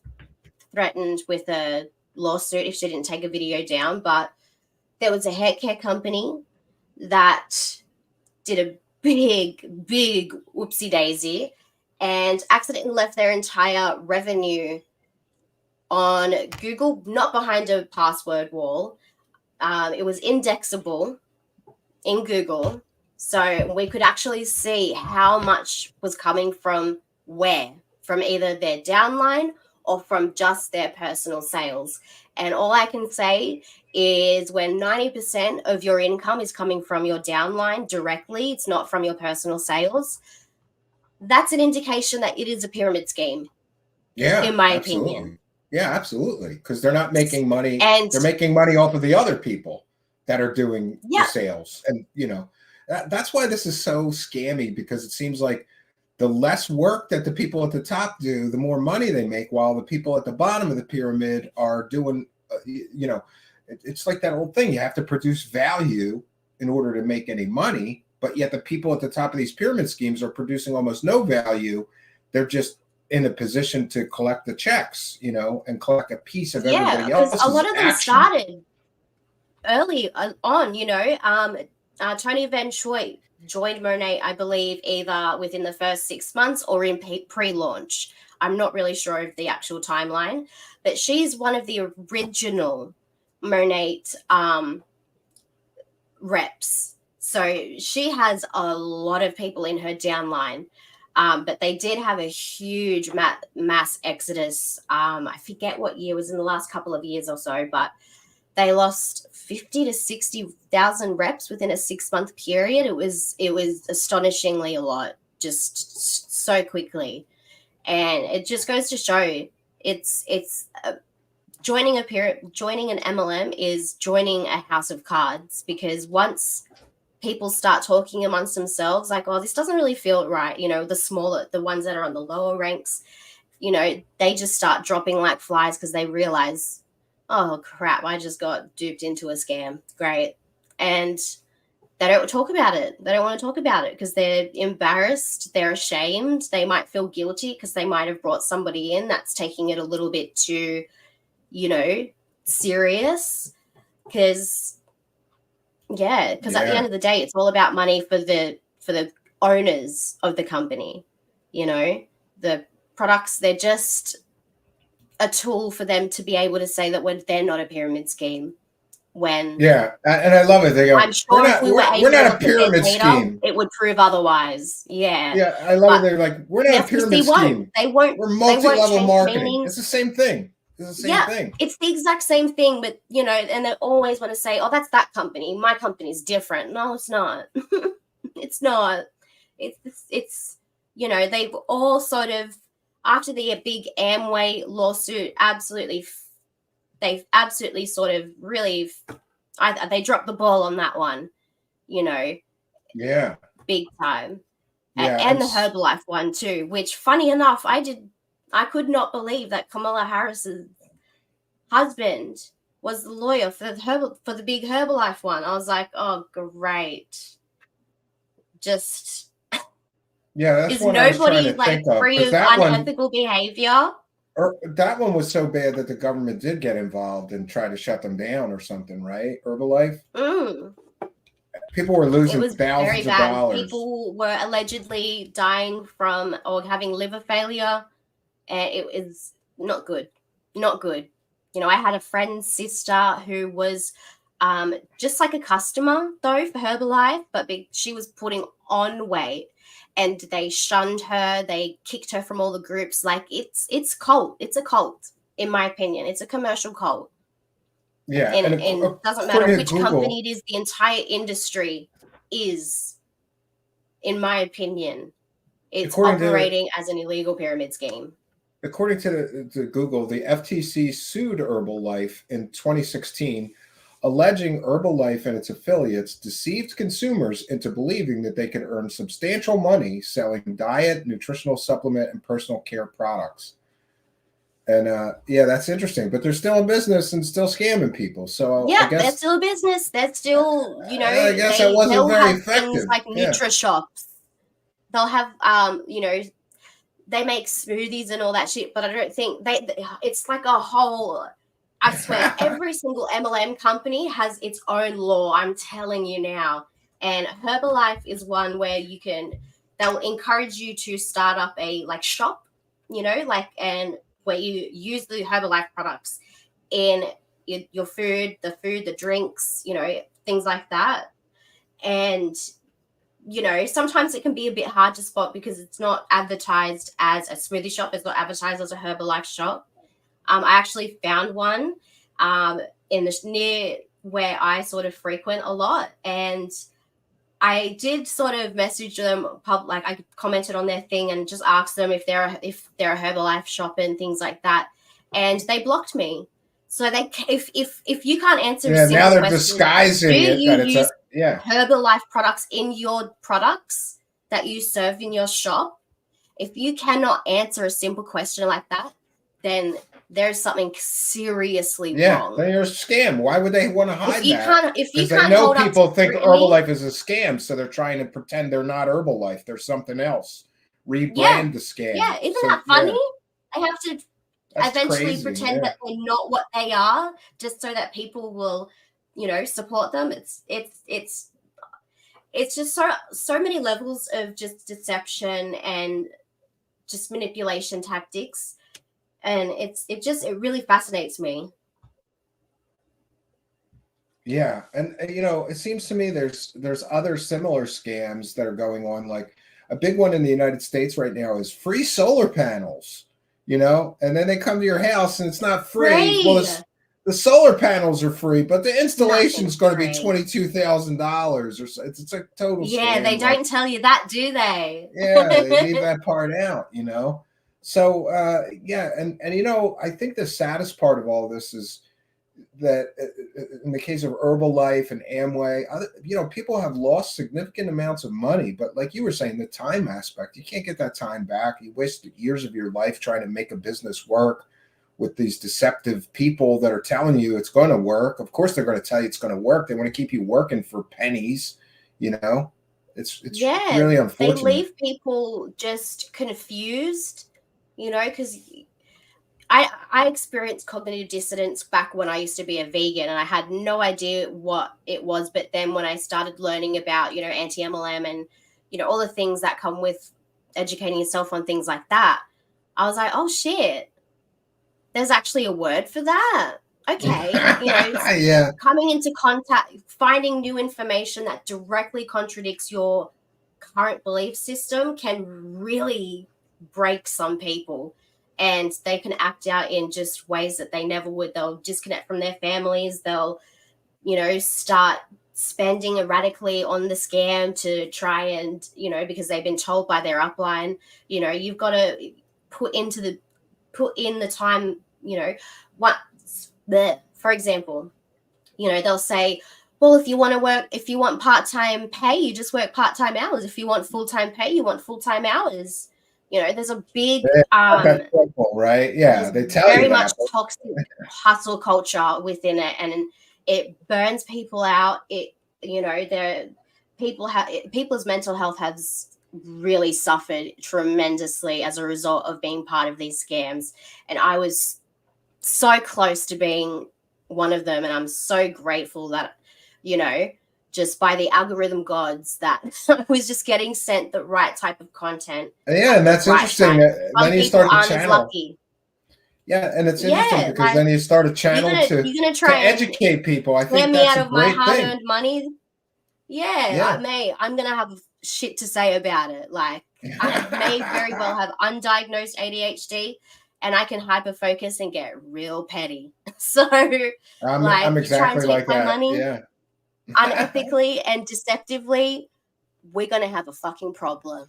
B: threatened with a lawsuit if she didn't take a video down. But there was a hair care company that did a big whoopsie daisy and accidentally left their entire revenue on Google, not behind a password wall. It was indexable in Google. So we could actually see how much was coming from where, from either their downline or from just their personal sales. And all I can say is when 90% of your income is coming from your downline directly, it's not from your personal sales, that's an indication that it is a pyramid scheme,
A: Yeah,
B: in my opinion.
A: absolutely. Yeah, absolutely. Because they're not making money.
B: And
A: They're making money off of the other people that are doing the
B: yeah,
A: sales. And, that's why this is so scammy, because it seems like the less work that the people at the top do, the more money they make, while the people at the bottom of the pyramid are doing, it's like that old thing. You have to produce value in order to make any money. But yet the people at the top of these pyramid schemes are producing almost no value. They're just in a position to collect the checks, and collect a piece of
B: yeah,
A: everybody
B: because a
A: else's
B: lot of them
A: action.
B: started early on, Tony Van Choi joined Monet, I believe, either within the first 6 months or in pre-launch. I'm not really sure of the actual timeline, but she's one of the original Monet reps. So she has a lot of people in her downline. But they did have a huge mass exodus. I forget what year, it was in the last couple of years or so, but they lost 50 to 60,000 reps within a 6-month period. It was astonishingly a lot, just so quickly, and it just goes to show it's joining an MLM is joining a house of cards, because once people start talking amongst themselves like, oh, this doesn't really feel right, the ones that are on the lower ranks, they just start dropping like flies because they realize, oh crap, I just got duped into a scam. Great. And they don't talk about it. They don't want to talk about it because they're embarrassed, they're ashamed, they might feel guilty because they might have brought somebody in that's taking it a little bit too, serious. Because at the end
A: Yeah.
B: of the day, it's all about money for the owners of the company. The products, they're just a tool for them to be able to say that when they're not a pyramid scheme. When
A: Yeah. And I love it. They go,
B: I'm
A: we're
B: sure if
A: not,
B: we were
A: we're, we're
B: able to
A: not a
B: look at their
A: pyramid
B: data,
A: scheme.
B: it would prove otherwise. Yeah,
A: Yeah. I love it.
B: but
A: They're like, we're
B: the
A: not a pyramid
B: FTC won't.
A: scheme.
B: They won't.
A: We're
B: They won't
A: multi-level
B: change the
A: marketing.
B: meaning.
A: It's the same thing. It's the same
B: Yeah,
A: thing.
B: it's the exact same thing, but and they always want to say, "Oh, that's that company. My company's different." No, it's not. It's not. It's they've all sort of, after the big Amway lawsuit, they've absolutely sort of really, they dropped the ball on that one,
A: Yeah.
B: big time.
A: Yeah.
B: And the Herbalife one too, which, funny enough, I could not believe that Kamala Harris's husband was the lawyer for the big Herbalife one. I was like, oh great. Just,
A: Yeah. That's
B: is
A: one I was trying
B: nobody
A: to
B: like
A: think of,
B: free
A: because
B: of unethical behavior?
A: that one was so bad that the government did get involved and try to shut them down or something, right? Herbalife.
B: Mm.
A: People were
B: It
A: losing
B: was very
A: thousands of
B: bad.
A: dollars.
B: People were allegedly dying from or having liver failure, and it was not good. Not good. I had a friend's sister who was just like a customer though for Herbalife, but she was putting on weight, and they shunned her. They kicked her from all the groups. Like, it's cult. It's a cult, in my opinion. It's a commercial cult.
A: Yeah,
B: And
A: and
B: it doesn't matter
A: according to
B: which company
A: Google,
B: it is, the entire industry is, in my opinion, it's
A: according to
B: operating as an illegal pyramid scheme.
A: according to Google, the FTC sued Herbalife in 2016, alleging Herbalife and its affiliates deceived consumers into believing that they could earn substantial money selling diet, nutritional supplement, and personal care products. And yeah, that's interesting. But they're still in business and still scamming people. So I
B: Yeah, they're
A: guess
B: still a business. They're still,
A: I guess that wasn't
B: they'll
A: very
B: have things
A: effective.
B: like
A: Yeah.
B: Nutri shops. They'll have they make smoothies and all that shit, but I don't think it's like a whole, I swear, every single MLM company has its own law. I'm telling you now. And Herbalife is one where they'll encourage you to start up a like shop, and where you use the Herbalife products in your food, the drinks, things like that. And sometimes it can be a bit hard to spot because it's not advertised as a smoothie shop. It's not advertised as a Herbalife shop. I actually found one in the near where I sort of frequent a lot, and I did sort of message them, like I commented on their thing and just asked them if they're a Herbalife shop and things like that, and they blocked me. So if you can't answer a
A: Yeah, now
B: simple
A: they're
B: question, do
A: disguising it
B: you
A: that it's a
B: use Herbalife products in your products that you serve in your shop? If you cannot answer a simple question like that, then there's something seriously wrong.
A: then you're a scam. Why would they want to hide that?
B: If you
A: Because they
B: can't
A: know
B: hold up
A: people
B: to
A: think
B: scrutiny,
A: Herbalife is a scam, so they're trying to pretend they're not Herbalife. They're something else. Rebrand
B: yeah,
A: the scam.
B: yeah, isn't
A: So,
B: that funny?
A: yeah,
B: I have to
A: that's
B: eventually
A: crazy.
B: pretend
A: Yeah.
B: that they're not what they are, just so that people will, support them. It's just so many levels of just deception and just manipulation tactics, and it really fascinates me.
A: Yeah, and it seems to me there's other similar scams that are going on. Like a big one in the United States right now is free solar panels. And then they come to your house and it's not free. Well,
B: Free.
A: the solar panels are free, but the installation is
B: Nothing's
A: going to be
B: free.
A: $22,000 or so. It's a total
B: Yeah,
A: scam.
B: they don't tell you that, do they?
A: Yeah, they leave that part out. So yeah, and I think the saddest part of all this is that in the case of Herbalife and Amway, people have lost significant amounts of money. But like you were saying, the time aspect, you can't get that time back. You wasted years of your life trying to make a business work with these deceptive people that are telling you it's going to work. Of course, they're going to tell you it's going to work. They want to keep you working for pennies. It's
B: Yeah,
A: really
B: they
A: unfortunate.
B: leave people just confused, because I experienced cognitive dissonance back when I used to be a vegan, and I had no idea what it was. But then when I started learning about, anti-MLM and, all the things that come with educating yourself on things like that, I was like, oh shit, there's actually a word for that. Okay.
A: Yeah.
B: Coming into contact, finding new information that directly contradicts your current belief system can really break some people, and they can act out in just ways that they never would. They'll disconnect from their families. They'll start spending erratically on the scam to try and because they've been told by their upline, you've got to put in the time. For example, they'll say, well, if you want part-time pay, you just work part-time hours. If you want full-time pay, you want full-time hours. There's a big
A: That's simple, right? Yeah, they tell you
B: very much
A: that.
B: toxic hustle culture within it, and it burns people out. People's mental health has really suffered tremendously as a result of being part of these scams. And I was so close to being one of them, and I'm so grateful that just by the algorithm gods that I was just getting sent the right type of content.
A: Yeah, and that's
B: right
A: interesting.
B: time. Some
A: Then you
B: people
A: start a
B: aren't as
A: channel.
B: lucky.
A: Yeah, and it's interesting because
B: Like,
A: then you start a channel
B: you're gonna try
A: to educate people. I
B: and scam
A: think
B: me
A: that's
B: out
A: a
B: of my
A: great thing.
B: hard-earned money. Yeah, mate, I'm gonna have shit to say about it. Like, I may very well have undiagnosed ADHD, and I can hyper focus and get real petty. So,
A: I'm
B: you try and
A: exactly
B: take
A: like
B: my
A: that.
B: money
A: Yeah.
B: unethically and deceptively, we're gonna have a fucking problem.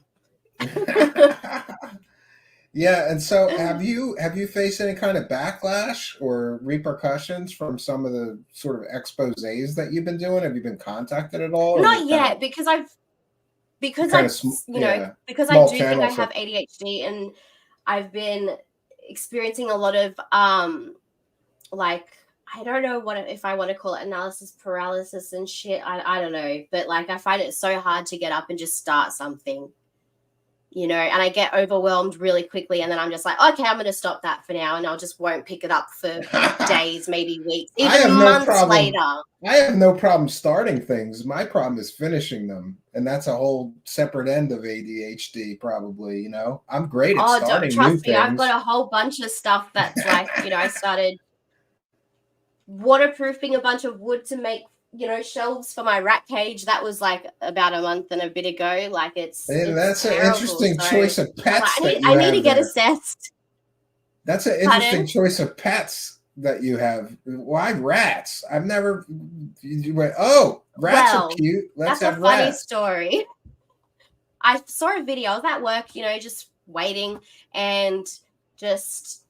A: Yeah, and so have you faced any kind of backlash or repercussions from some of the sort of exposés that you've been doing? Have you been contacted at all? Or
B: Not yet, because I
A: kind of
B: because I
A: small
B: do think I
A: channel? So
B: have ADHD, and I've been experiencing a lot of like, I don't know if I want to call it analysis paralysis and shit. I don't know, but like I find it so hard to get up and just start something, and I get overwhelmed really quickly, and then I'm just like, okay, I'm going to stop that for now, and I'll just won't pick it up for days, maybe weeks, even months later.
A: I have no problem starting things. My problem is finishing them, and that's a whole separate end of ADHD, probably. I'm great at starting new things.
B: I've got a whole bunch of stuff that's like, I started waterproofing a bunch of wood to make shelves for my rat cage. That was like about a month and a bit ago. Like it's
A: that's
B: terrible.
A: An interesting choice of pets.
B: I need to get assessed.
A: That's an interesting choice of pets that you have. Why rats? I've never. You went, oh, rats are cute. Let's have rats. That's a funny
B: story. I saw a video. I was at work, just waiting and just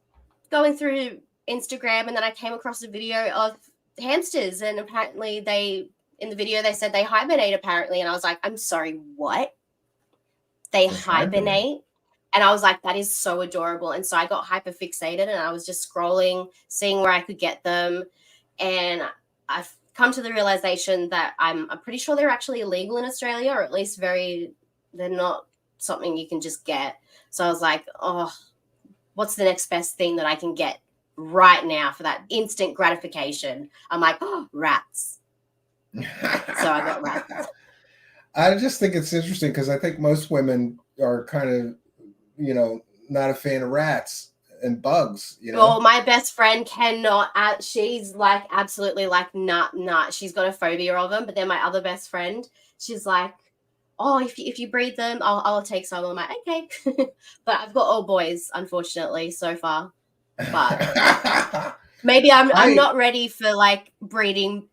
B: going through Instagram, and then I came across a video of hamsters, and apparently in the video they said they hibernate apparently, and I was like, I'm sorry, what? They hibernate? And I was like, that is so adorable. And so I got hyper fixated, and I was just scrolling, seeing where I could get them, and I've come to the realization that I'm pretty sure they're actually illegal in Australia, or at least they're not something you can just get. So I was like, oh, what's the next best thing that I can get right now for that instant gratification? I'm like, oh, rats. So I got rats.
A: I just think it's interesting because I think most women are kind of, not a fan of rats and bugs.
B: Well, my best friend cannot. She's like absolutely like nah. She's got a phobia of them. But then my other best friend, she's like, oh, if you breed them, I'll take some. I'm like, okay. But I've got all boys, unfortunately, so far. But maybe I'm not ready for like breeding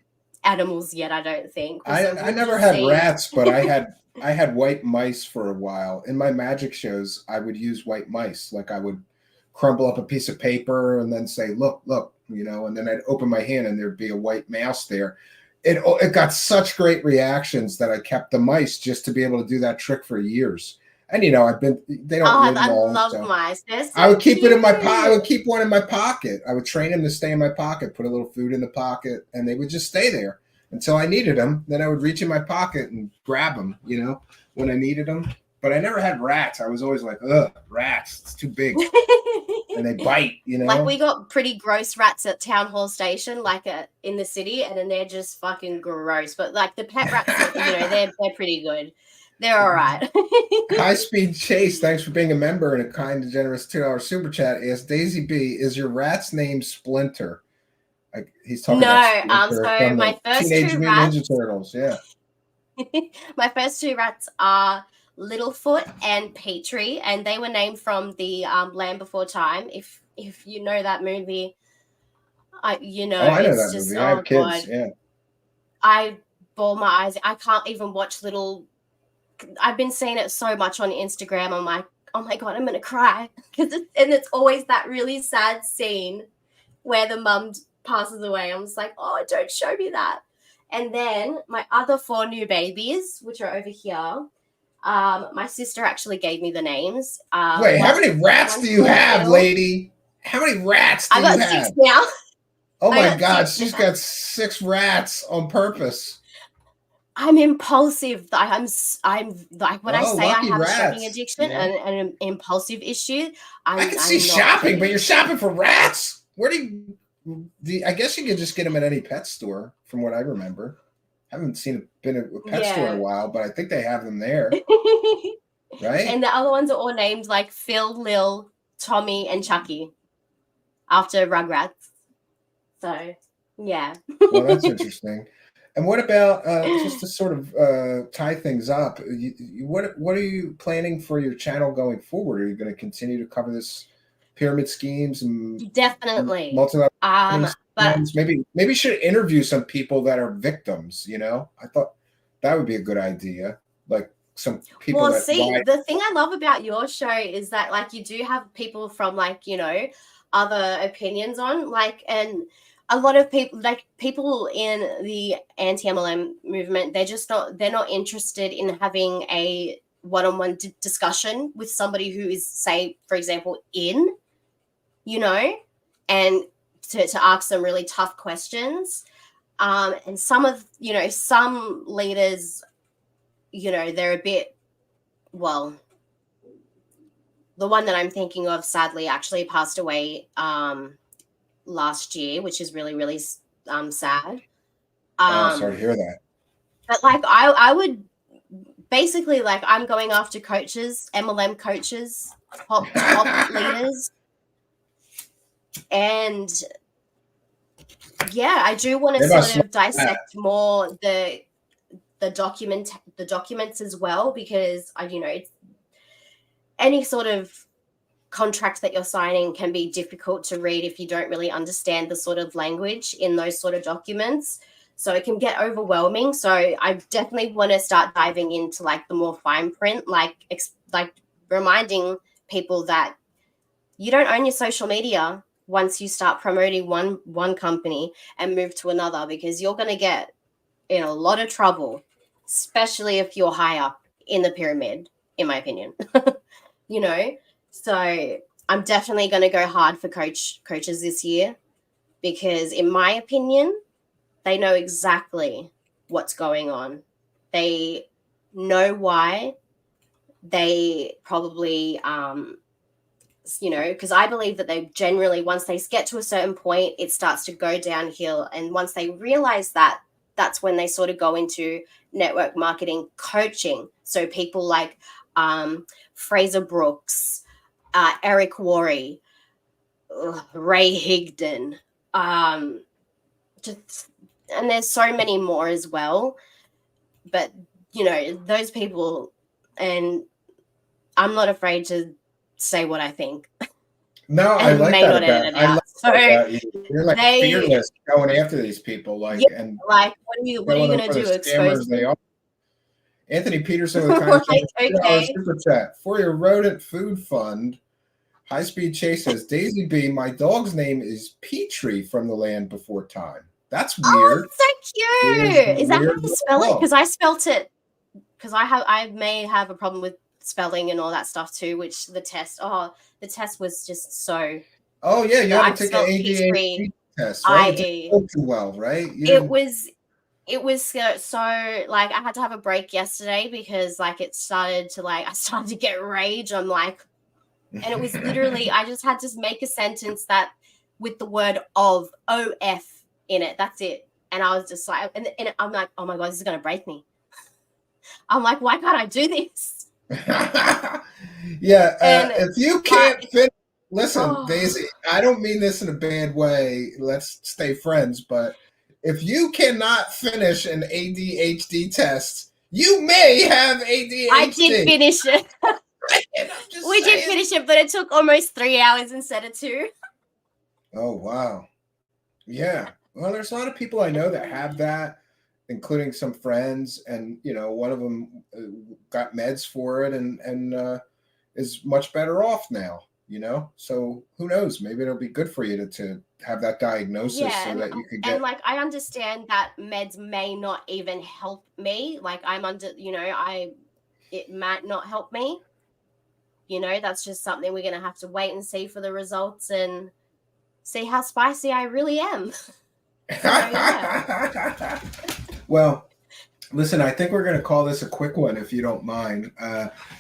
B: animals yet. I don't think.
A: I never had rats, but I had white mice for a while. In my magic shows, I would use white mice. Like I would crumble up a piece of paper and then say, look, and then I'd open my hand and there'd be a white mouse there. It got such great reactions that I kept the mice just to be able to do that trick for years. And they don't live long.
B: I love mice. So
A: I would keep it in my pocket. I would keep one in my pocket. I would train them to stay in my pocket, put a little food in the pocket, and they would just stay there until I needed them. Then I would reach in my pocket and grab them, when I needed them. But I never had rats. I was always like, ugh, rats. It's too big. And they bite,
B: Like we got pretty gross rats at Town Hall Station, like in the city, and then they're just fucking gross. But like the pet rats, they're pretty good. They're all right.
A: High Speed Chase, thanks for being a member and a kind and generous $2 super chat. Asks Daisy B, is your rat's name Splinter? He's talking about Splinter from
B: my first
A: Teenage
B: two
A: Mutant
B: rats,
A: Ninja Turtles. Yeah.
B: My first two rats are Littlefoot and Petrie, and they were named from the Land Before Time. If you know that movie,
A: I know that movie. I have kids.
B: God.
A: Yeah.
B: I bawl my eyes. I can't even watch I've been seeing it so much on Instagram. I'm like, oh my God, I'm gonna cry and it's always that really sad scene where the mum passes away. I'm just like, oh, don't show me that. And then my other 4 new babies, which are over here. My sister actually gave me the names.
A: Wait, how many rats do you have, lady? How many rats do you have? I got
B: 6 now.
A: Oh my God, she's got 6 rats on purpose.
B: I'm impulsive. I'm like when I say I have
A: rats.
B: A shopping addiction and an impulsive issue.
A: I can see shopping, but you're shopping for rats. Where do you? I guess you could just get them at any pet store, from what I remember. I haven't been at a pet store in a while, but I think they have them there. Right?
B: And the other ones are all named like Phil, Lil, Tommy, and Chucky after Rugrats. So, yeah.
A: Well, that's interesting. And what about just to sort of tie things up? What are you planning for your channel going forward? Are you going to continue to cover this pyramid schemes and
B: definitely
A: multiple?
B: But
A: maybe you should interview some people that are victims. I thought that would be a good idea. Like some people.
B: Well, the thing I love about your show is that like you do have people from like other opinions on and. A lot of people in the anti-MLM movement, they're not interested in having a one-on-one discussion with somebody who is, say, for example, in you know, and to ask them really tough questions. And some leaders, they're a bit, well, the one that I'm thinking of sadly actually passed away last year, which is really, really sad.
A: Oh, sorry to hear that.
B: But like I would basically, like, I'm going after coaches, MLM coaches, top leaders. And yeah, I do want to sort of dissect more the documents as well, because it's any sort of contract that you're signing can be difficult to read if you don't really understand the sort of language in those sort of documents. So it can get overwhelming. So I definitely want to start diving into like the more fine print, like reminding people that you don't own your social media once you start promoting one company and move to another, because you're going to get in a lot of trouble, especially if you're high up in the pyramid, in my opinion. So I'm definitely going to go hard for coaches this year, because in my opinion, they know exactly what's going on. They know why. They probably, because I believe that they generally, once they get to a certain point, it starts to go downhill. And once they realize that, that's when they sort of go into network marketing coaching. So people like Fraser Brooks, Eric Worre, Ray Higdon, and there's so many more as well. But, those people, and I'm not afraid to say what I think.
A: No, I like that about you. You're like fearless going after these people, like,
B: yeah, and like, what are you going to do? Expose them?
A: Anthony Peterson with $5 super chat for your rodent food fund. High Speed Chase says, Daisy B, my dog's name is Petrie from the land before time. That's weird.
B: Oh, so cute. Is that how you spell it? Because I spelt it, because I may have a problem with spelling and all that stuff too, which the test was just so.
A: Oh yeah, you had to take an ADHD test, right? It didn't go too well, right?
B: It was so, like, I had to have a break yesterday because like I started to get rage. I'm like, and it was literally, I just had to make a sentence that with the word of OF in it. That's it. And I was just like, and I'm like, oh my God, this is going to break me. I'm like, why can't I do this?
A: Yeah. If you can't fit, listen, Daisy, I don't mean this in a bad way. Let's stay friends. But if you cannot finish an ADHD test, you may have ADHD.
B: I did finish it. We did finish it, but it took almost 3 hours instead of 2.
A: Oh, wow. Yeah. Well, there's a lot of people I know that have that, including some friends. And, one of them got meds for it and is much better off now, So who knows? Maybe it'll be good for you to have that diagnosis so that you could get.
B: And like, I understand that meds may not even help me. Like, I'm under, it might not help me. That's just something we're going to have to wait and see for the results and see how spicy I really am. So, yeah.
A: Well, listen, I think we're going to call this a quick one, if you don't mind.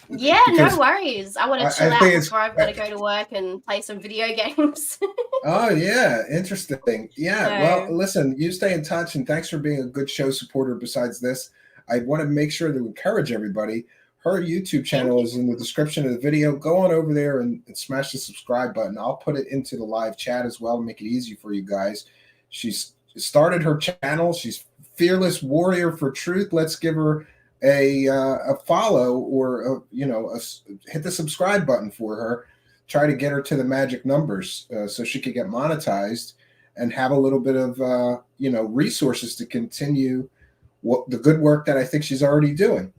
B: Yeah, no worries. I want to chill out before I've got to go to work and play some video games.
A: Oh, yeah. Interesting. Yeah. Well, listen, you stay in touch, and thanks for being a good show supporter besides this. I want to make sure to encourage everybody. Her YouTube channel is in the description of the video. Go on over there and smash the subscribe button. I'll put it into the live chat as well to make it easy for you guys. She's started her channel. She's Fearless Warrior for Truth. Let's give her a follow, or hit the subscribe button for her. Try to get her to the magic numbers so she could get monetized and have a little bit of resources to continue the good work that I think she's already doing.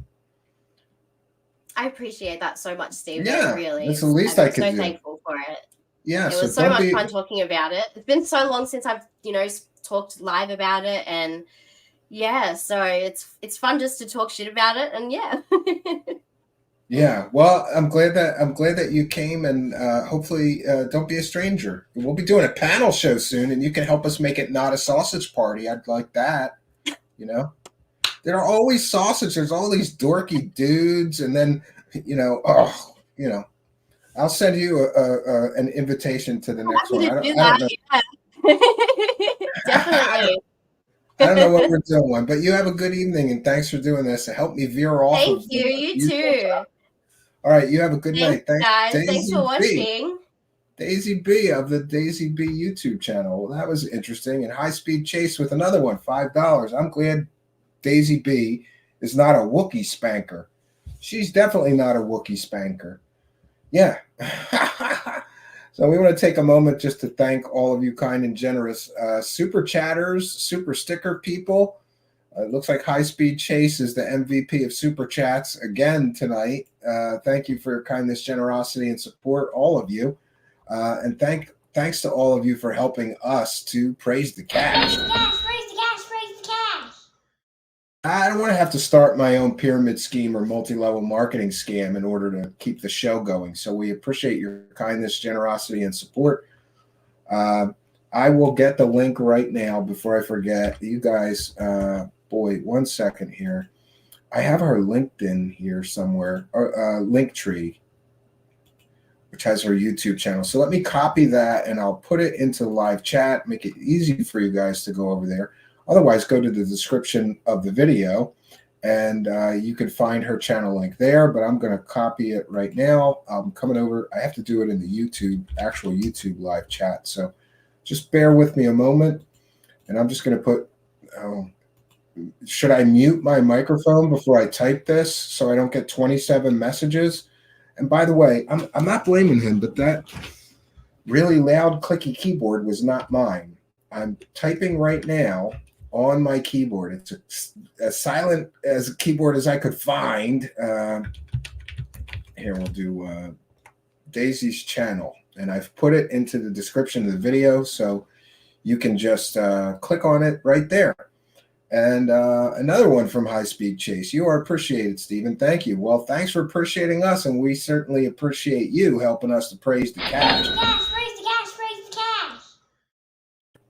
B: I appreciate that so much, Steve.
A: Yeah,
B: really.
A: That's the least I could do.
B: I'm so thankful for it.
A: Yeah,
B: it was so much fun talking about it. It's been so long since I've talked live about it, and yeah, so it's fun just to talk shit about it, and yeah.
A: Yeah, well, I'm glad that you came, and hopefully, don't be a stranger. We'll be doing a panel show soon, and you can help us make it not a sausage party. I'd like that. You know, there are always sausage. There's all these dorky dudes, and then oh, I'll send you an invitation to the
B: I'm
A: next
B: happy
A: one.
B: to do
A: I
B: that.
A: don't know.
B: Yeah. Definitely.
A: I don't know what we're doing, but you have a good evening, and thanks for doing this to help me veer off
B: Thank
A: of the
B: you. You
A: usual
B: too.
A: topic. All right, you have a good
B: Thanks,
A: night. Thanks,
B: guys. Thanks for
A: Daisy B.
B: watching.
A: Daisy B of the Daisy B YouTube channel. Well, that was interesting. And High Speed Chase with another one, $5. I'm glad Daisy B is not a Wookiee spanker. She's definitely not a Wookiee spanker. Yeah. So we want to take a moment just to thank all of you kind and generous super chatters, super sticker people. It looks like High Speed Chase is the MVP of super chats again tonight. Thank you for your kindness, generosity, and support, all of you. And thanks to all of you for helping us to praise the cash.
C: Praise the cash, praise the cash, praise the cash.
A: I don't want to have to start my own pyramid scheme or multi-level marketing scam in order to keep the show going. So we appreciate your kindness, generosity, and support. I will get the link right now before I forget. You guys, boy, 1 second here. I have our LinkedIn here somewhere, or Linktree, which has our YouTube channel. So let me copy that and I'll put it into the live chat, make it easy for you guys to go over there. Otherwise, go to the description of the video and you can find her channel link there, but I'm going to copy it right now. I'm coming over. I have to do it in the actual YouTube live chat. So just bear with me a moment and I'm just going to put, should I mute my microphone before I type this so I don't get 27 messages? And by the way, I'm not blaming him, but that really loud clicky keyboard was not mine. I'm typing right now on my keyboard. It's as silent as a keyboard as I could find. Here, we'll do Daisy's channel. And I've put it into the description of the video, so you can just click on it right there. And another one from High Speed Chase. You are appreciated, Stephen. Thank you. Well, thanks for appreciating us, and we certainly appreciate you helping us to praise the cash.
C: Praise the cash, praise the cash, praise the cash.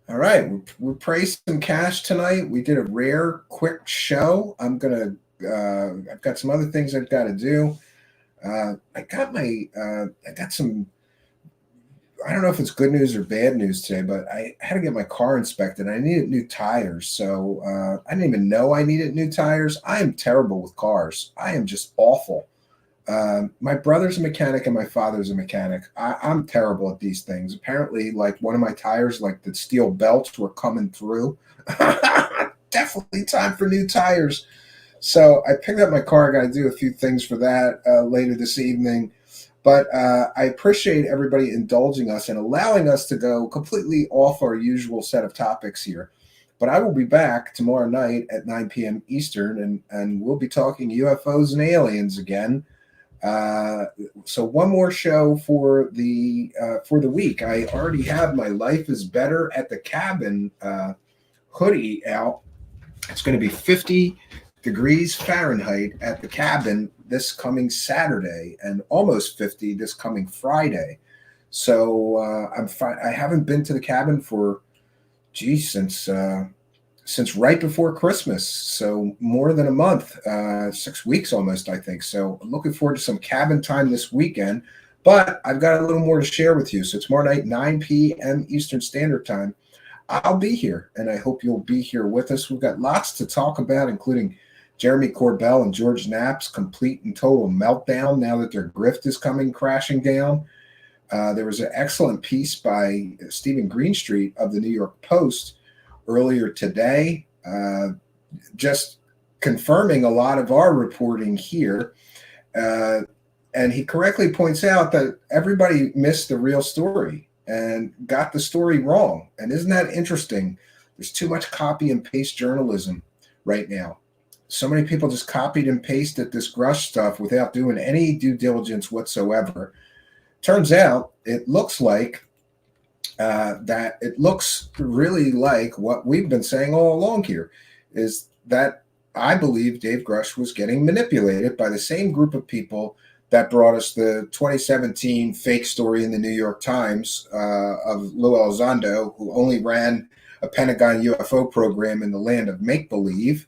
A: All right, we praised some cash tonight. We did a rare, quick show. I've got some other things I've got to do. I got some. I don't know if it's good news or bad news today, but I had to get my car inspected. I needed new tires. So I didn't even know I needed new tires. I am terrible with cars. I am just awful. My brother's a mechanic and my father's a mechanic. I'm terrible at these things. Apparently, like one of my tires, like the steel belts were coming through. Definitely time for new tires. So I picked up my car. I got to do a few things for that later this evening. But I appreciate everybody indulging us and allowing us to go completely off our usual set of topics here. But I will be back tomorrow night at 9 p.m. Eastern, and we'll be talking UFOs and aliens again. So one more show for the week. I already have my Life is Better at the Cabin hoodie out. It's going to be 50 degrees Fahrenheit at the cabin this coming Saturday and almost 50 this coming Friday. So I haven't been to the cabin for since right before Christmas. So more than a month, 6 weeks almost, I think. So I'm looking forward to some cabin time this weekend, but I've got a little more to share with you. So tomorrow night, 9 p.m. Eastern Standard Time, I'll be here and I hope you'll be here with us. We've got lots to talk about, including Jeremy Corbell and George Knapp's complete and total meltdown now that their grift is coming crashing down. There was an excellent piece by Stephen Greenstreet of the New York Post earlier today, just confirming a lot of our reporting here. And he correctly points out that everybody missed the real story and got the story wrong. And isn't that interesting? There's too much copy and paste journalism right now. So many people just copied and pasted this Grush stuff without doing any due diligence whatsoever. Turns out it looks like it looks really like what we've been saying all along here, is that I believe Dave Grush was getting manipulated by the same group of people that brought us the 2017 fake story in the New York Times of Lou Elizondo, who only ran a Pentagon UFO program in the land of make-believe.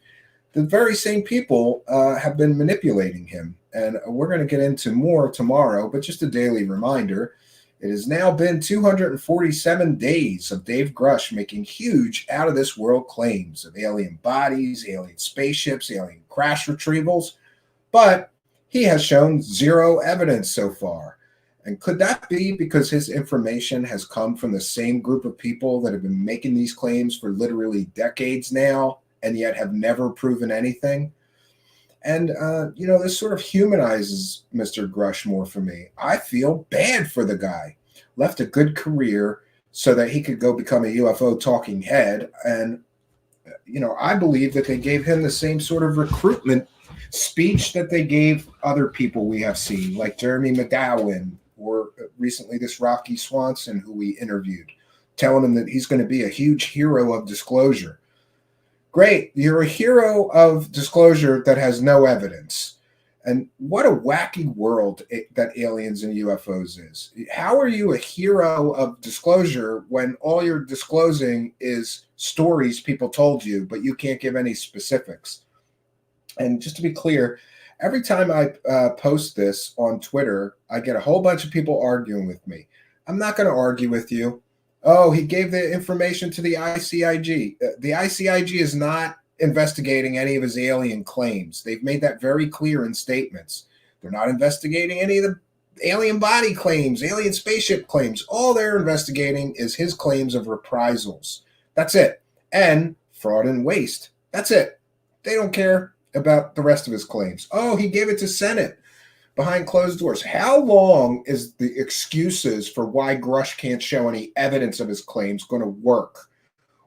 A: The very same people have been manipulating him. And we're going to get into more tomorrow, but just a daily reminder. It has now been 247 days of Dave Grush making huge out-of-this-world claims of alien bodies, alien spaceships, alien crash retrievals, but he has shown zero evidence so far. And could that be because his information has come from the same group of people that have been making these claims for literally decades now and yet have never proven anything? And, this sort of humanizes Mr. Grush more for me. I feel bad for the guy. Left a good career so that he could go become a UFO talking head. And, I believe that they gave him the same sort of recruitment speech that they gave other people we have seen, like Jeremy McGowan or recently this Rocky Swanson, who we interviewed, telling him that he's going to be a huge hero of disclosure. Great. You're a hero of disclosure that has no evidence. And what a wacky world that aliens and UFOs is. How are you a hero of disclosure when all you're disclosing is stories people told you, but you can't give any specifics? And just to be clear, every time I post this on Twitter, I get a whole bunch of people arguing with me. I'm not going to argue with you. Oh, he gave the information to the ICIG. The ICIG is not investigating any of his alien claims. They've made that very clear in statements. They're not investigating any of the alien body claims, alien spaceship claims. All they're investigating is his claims of reprisals. That's it. And fraud and waste. That's it. They don't care about the rest of his claims. Oh, he gave it to Senate behind closed doors. How long is the excuses for why Grush can't show any evidence of his claims going to work?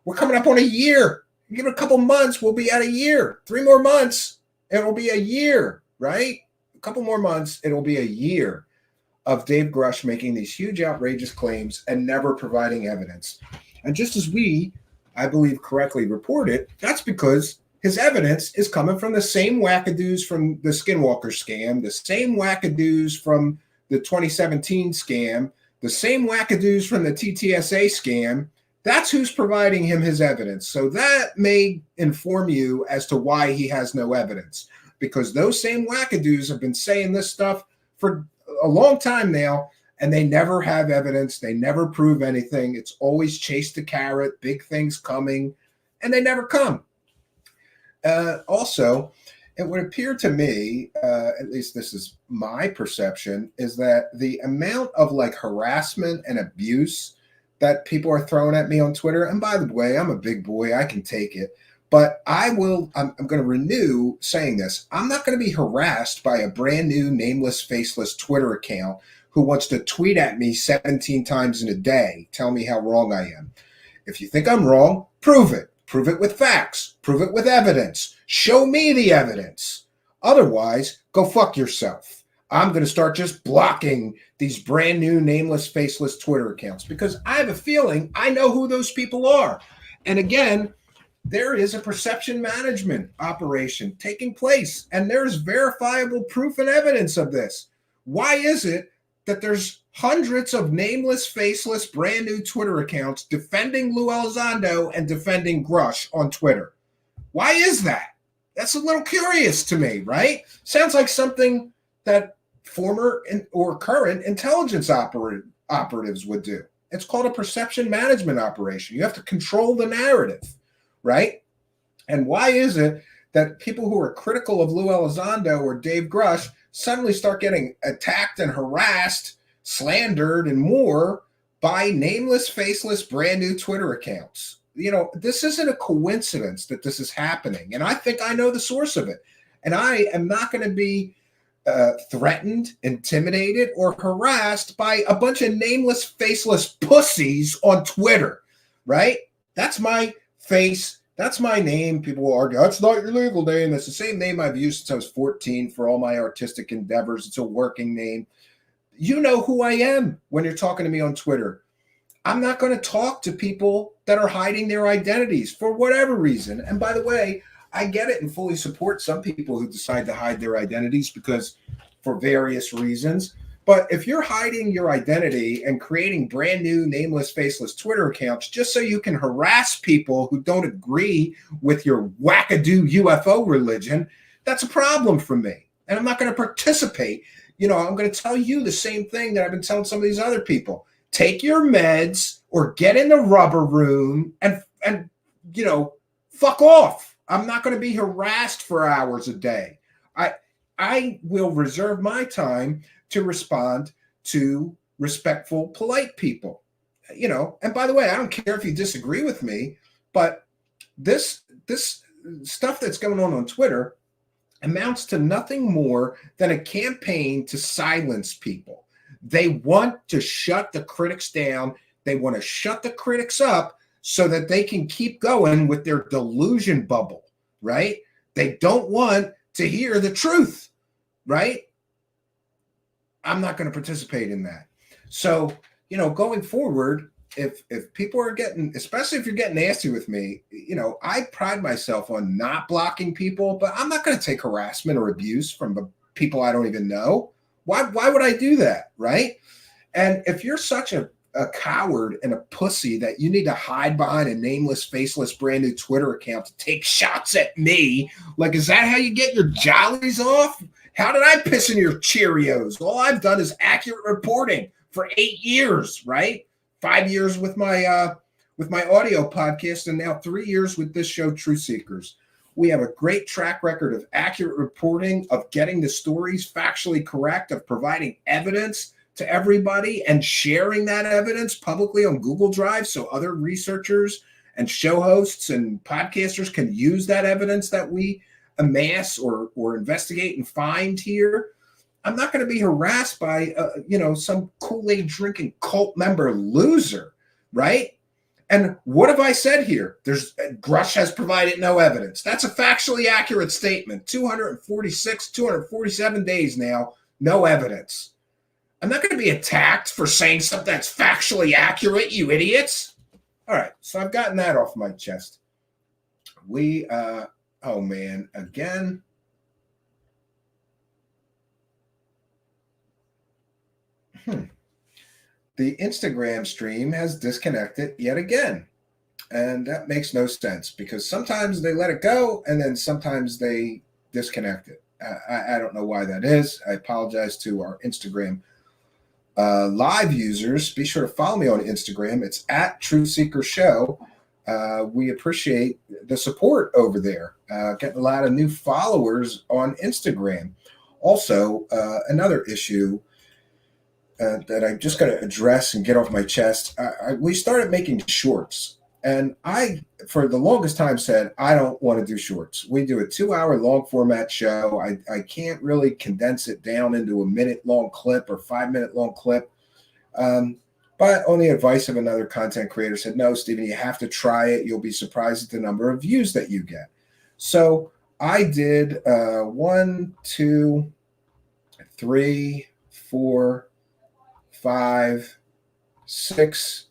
A: We're coming up on a year. Give it a couple months, we'll be at a year. 3 more months, it'll be a year, right? A couple more months, it'll be a year of Dave Grush making these huge, outrageous claims and never providing evidence. And just as we, I believe, correctly reported, that's because his evidence is coming from the same wackadoos from the Skinwalker scam, the same wackadoos from the 2017 scam, the same wackadoos from the TTSA scam. That's who's providing him his evidence. So that may inform you as to why he has no evidence, because those same wackadoos have been saying this stuff for a long time now, and they never have evidence. They never prove anything. It's always chase the carrot, big things coming, and they never come. Also, it would appear to me, at least this is my perception, is that the amount of harassment and abuse that people are throwing at me on Twitter, and by the way, I'm a big boy, I can take it, but I'm going to renew saying this. I'm not going to be harassed by a brand new nameless, faceless Twitter account who wants to tweet at me 17 times in a day, tell me how wrong I am. If you think I'm wrong, prove it. Prove it with facts. Prove it with evidence. Show me the evidence. Otherwise, go fuck yourself. I'm going to start just blocking these brand new nameless, faceless Twitter accounts because I have a feeling I know who those people are. And again, there is a perception management operation taking place, and there's verifiable proof and evidence of this. Why is it that there's hundreds of nameless, faceless, brand new Twitter accounts defending Lou Elizondo and defending Grush on Twitter? Why is that? That's a little curious to me, right? Sounds like something that former or current intelligence operatives would do. It's called a perception management operation. You have to control the narrative, right? And why is it that people who are critical of Lou Elizondo or Dave Grush suddenly start getting attacked and harassed, slandered, and more by nameless, faceless, brand new Twitter accounts? This isn't a coincidence that this is happening. And I think I know the source of it. And I am not going to be threatened, intimidated, or harassed by a bunch of nameless, faceless pussies on Twitter, right? That's my face. That's my name. People will argue, that's not your legal name. That's the same name I've used since I was 14 for all my artistic endeavors. It's a working name. You know who I am when you're talking to me on Twitter. I'm not going to talk to people that are hiding their identities for whatever reason. And by the way, I get it and fully support some people who decide to hide their identities because for various reasons. But if you're hiding your identity and creating brand new nameless, faceless Twitter accounts just so you can harass people who don't agree with your wackadoo UFO religion, that's a problem for me. And I'm not going to participate. You know, I'm going to tell you the same thing that I've been telling some of these other people. Take your meds or get in the rubber room and you know, fuck off. I'm not going to be harassed for hours a day. I will reserve my time to respond to respectful, polite people. You know, and by the way, I don't care if you disagree with me, but this stuff that's going on Twitter amounts to nothing more than a campaign to silence people. They want to shut the critics down. They want to shut the critics up so that they can keep going with their delusion bubble, right? They don't want to hear the truth, right? I'm not going to participate in that. So, you know, going forward, if people are getting, especially if you're getting nasty with me, you know, I pride myself on not blocking people, but I'm not going to take harassment or abuse from the people I don't even know. Why would I do that, right? And if you're such a coward and a pussy that you need to hide behind a nameless, faceless, brand new Twitter account to take shots at me, like, is that how you get your jollies off? How did I piss in your Cheerios? All I've done is accurate reporting for 8 years, right? 5 years with my audio podcast, and now 3 years with this show, Truthseekers. We have a great track record of accurate reporting, of getting the stories factually correct, of providing evidence to everybody and sharing that evidence publicly on Google Drive so other researchers and show hosts and podcasters can use that evidence that we amass or investigate and find here. I'm not going to be harassed by, you know, some Kool-Aid drinking cult member loser, right? And what have I said here? Grush has provided no evidence. That's a factually accurate statement. 247 days now, no evidence. I'm not going to be attacked for saying something that's factually accurate, you idiots. All right, so I've gotten that off my chest. Oh man, again. The Instagram stream has disconnected yet again. And that makes no sense because sometimes they let it go and then sometimes they disconnect it. I don't know why that is. I apologize to our Instagram live users. Be sure to follow me on Instagram. It's at Truthseekers Show. We appreciate the support over there. Getting a lot of new followers on Instagram. Also, another issue that I'm just going to address and get off my chest. We started making shorts, and I, for the longest time, said I don't want to do shorts. We do a 2-hour long format show. I can't really condense it down into a minute-long clip or 5-minute-long clip. But on the advice of another content creator said, no, Stephen, you have to try it. You'll be surprised at the number of views that you get. So I did 1, 2, 3, 4, 5, 6,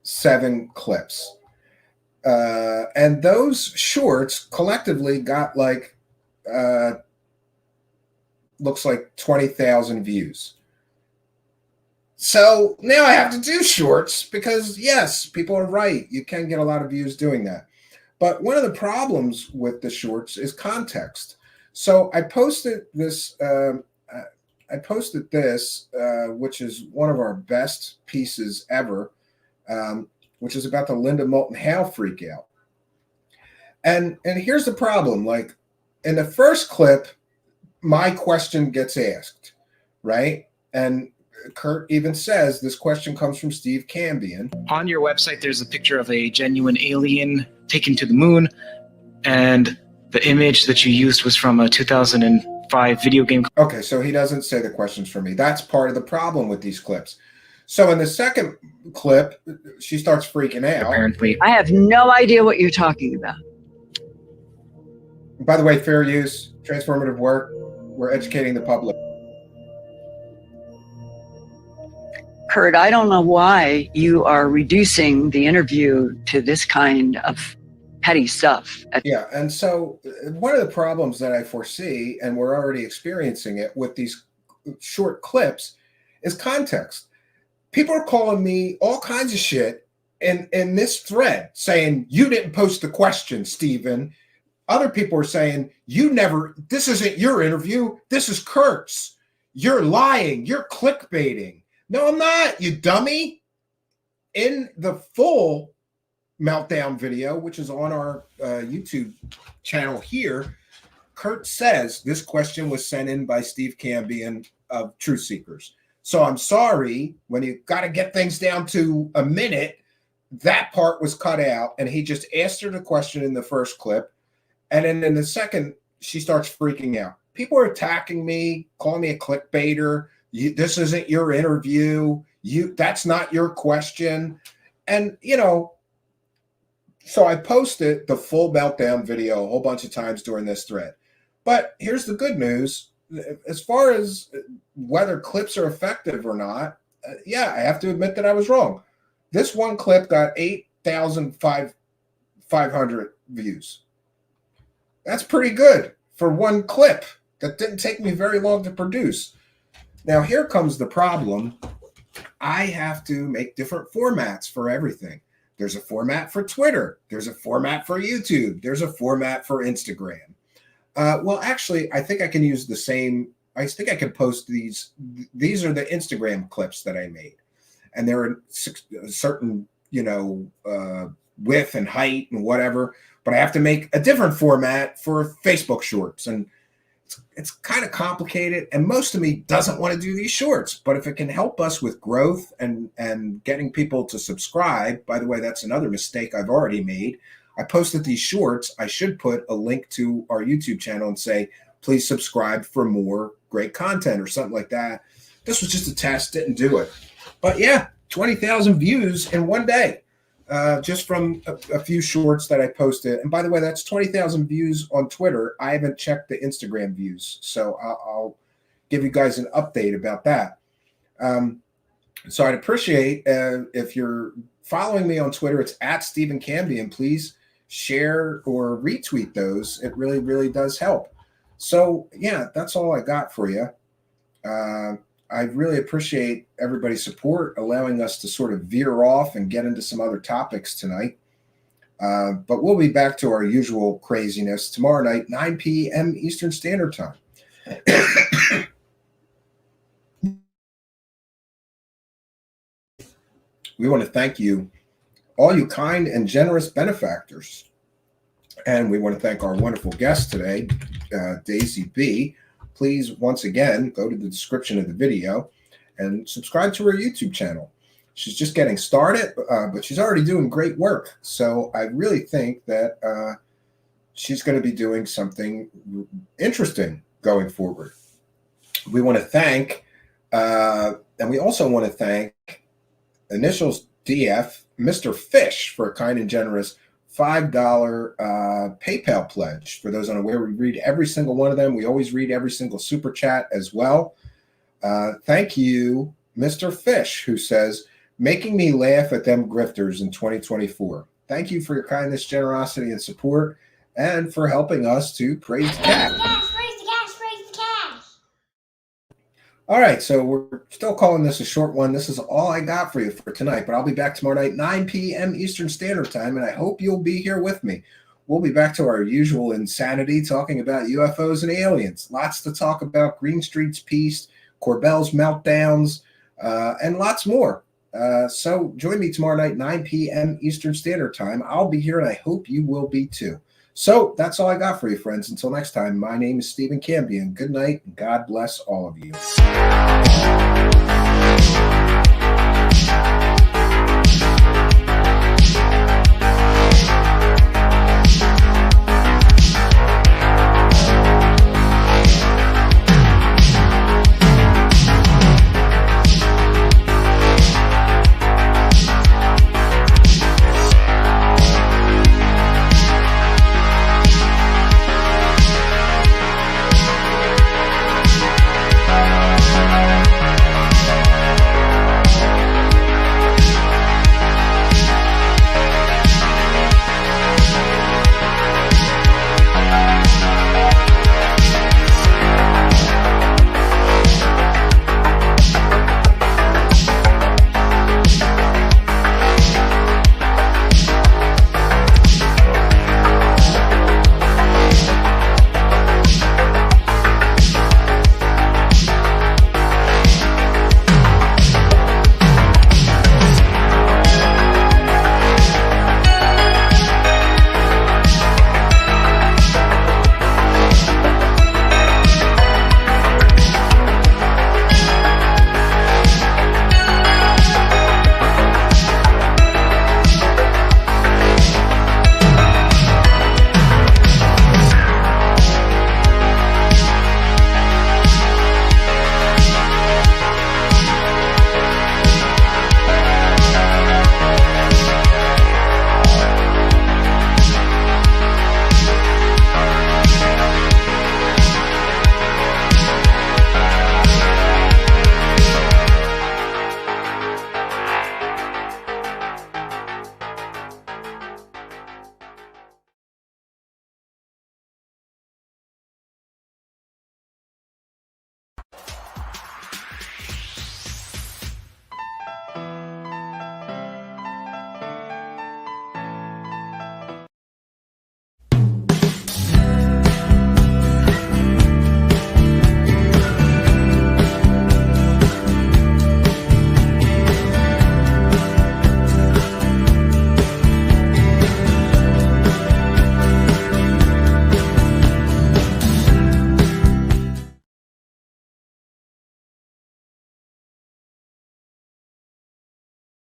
A: 7 clips. And those shorts collectively got like, looks like 20,000 views. So now I have to do shorts because, yes, people are right. You can get a lot of views doing that. But one of the problems with the shorts is context. So I posted this, which is one of our best pieces ever, which is about the Linda Moulton Howe freak out. And here's the problem. Like in the first clip, my question gets asked, right? And Kurt even says this question comes from Steve Cambion.
D: On your website, there's a picture of a genuine alien taken to the moon, and the image that you used was from a 2005 video game.
A: Okay, so he doesn't say the questions for me. That's part of the problem with these clips. So in the second clip, she starts freaking out.
D: Apparently.
E: I have no idea what you're talking about.
A: By the way, fair use, transformative work, we're educating the public.
E: Kurt, I don't know why you are reducing the interview to this kind of petty stuff.
A: Yeah, and so one of the problems that I foresee, and we're already experiencing it with these short clips, is context. People are calling me all kinds of shit in this thread saying, you didn't post the question, Stephen. Other people are saying, this isn't your interview. This is Kurt's. You're lying. You're clickbaiting. No, I'm not, you dummy. In the full meltdown video, which is on our YouTube channel here, Kurt says this question was sent in by Steve Cambion of Truthseekers. So I'm sorry, when you got to get things down to a minute, that part was cut out, and he just asked her the question in the first clip, and then in the second, she starts freaking out. People are attacking me, calling me a clickbaiter. This isn't your interview. That's not your question. And, so I posted the full meltdown video a whole bunch of times during this thread. But here's the good news. As far as whether clips are effective or not, I have to admit that I was wrong. This one clip got 8,500 views. That's pretty good for one clip. That didn't take me very long to produce. Now, here comes the problem. I have to make different formats for everything. There's a format for Twitter. There's a format for YouTube. There's a format for Instagram. Well, actually, I think I can use the same. I think I can post these. These are the Instagram clips that I made. And they're a certain, width and height and whatever. But I have to make a different format for Facebook Shorts. And it's kind of complicated. And most of me doesn't want to do these shorts. But if it can help us with growth and getting people to subscribe, by the way, that's another mistake I've already made. I posted these shorts. I should put a link to our YouTube channel and say, please subscribe for more great content or something like that. This was just a test, didn't do it. But yeah, 20,000 views in one day, just from a few shorts that I posted. And by the way, that's 20,000 views on Twitter. I haven't checked the Instagram views, so I'll give you guys an update about that. So I'd appreciate if you're following me on Twitter, it's at Stephen Cambion. Please share or retweet those. It really, really does help. So yeah, that's all I got for you. I really appreciate everybody's support, allowing us to sort of veer off and get into some other topics tonight. But we'll be back to our usual craziness tomorrow night, 9 p.m. Eastern Standard Time. We want to thank you, all you kind and generous benefactors. And we want to thank our wonderful guest today, Daisy B. Please, once again, go to the description of the video and subscribe to her YouTube channel. She's just getting started, but she's already doing great work. So I really think that she's going to be doing something interesting going forward. We want to thank, and we also want to thank Initials DF, Mr. Fish, for a kind and generous $5 PayPal pledge. For those unaware, we read every single one of them. We always read every single super chat as well. Thank you, Mr. Fish, who says, making me laugh at them grifters in 2024. Thank you for your kindness, generosity, and support, and for helping us to praise the cat.
C: Praise the cash, praise the cash.
A: All right, so we're still calling this a short one. This is all I got for you for tonight, but I'll be back tomorrow night, 9 p.m. Eastern Standard Time, and I hope you'll be here with me. We'll be back to our usual insanity, talking about UFOs and aliens. Lots to talk about: Green Street's Peace, Corbell's meltdowns, and lots more. So join me tomorrow night, 9 p.m. Eastern Standard Time. I'll be here, and I hope you will be too. So that's all I got for you, friends. Until next time, my name is Stephen Cambion. Good night, and God bless all of you.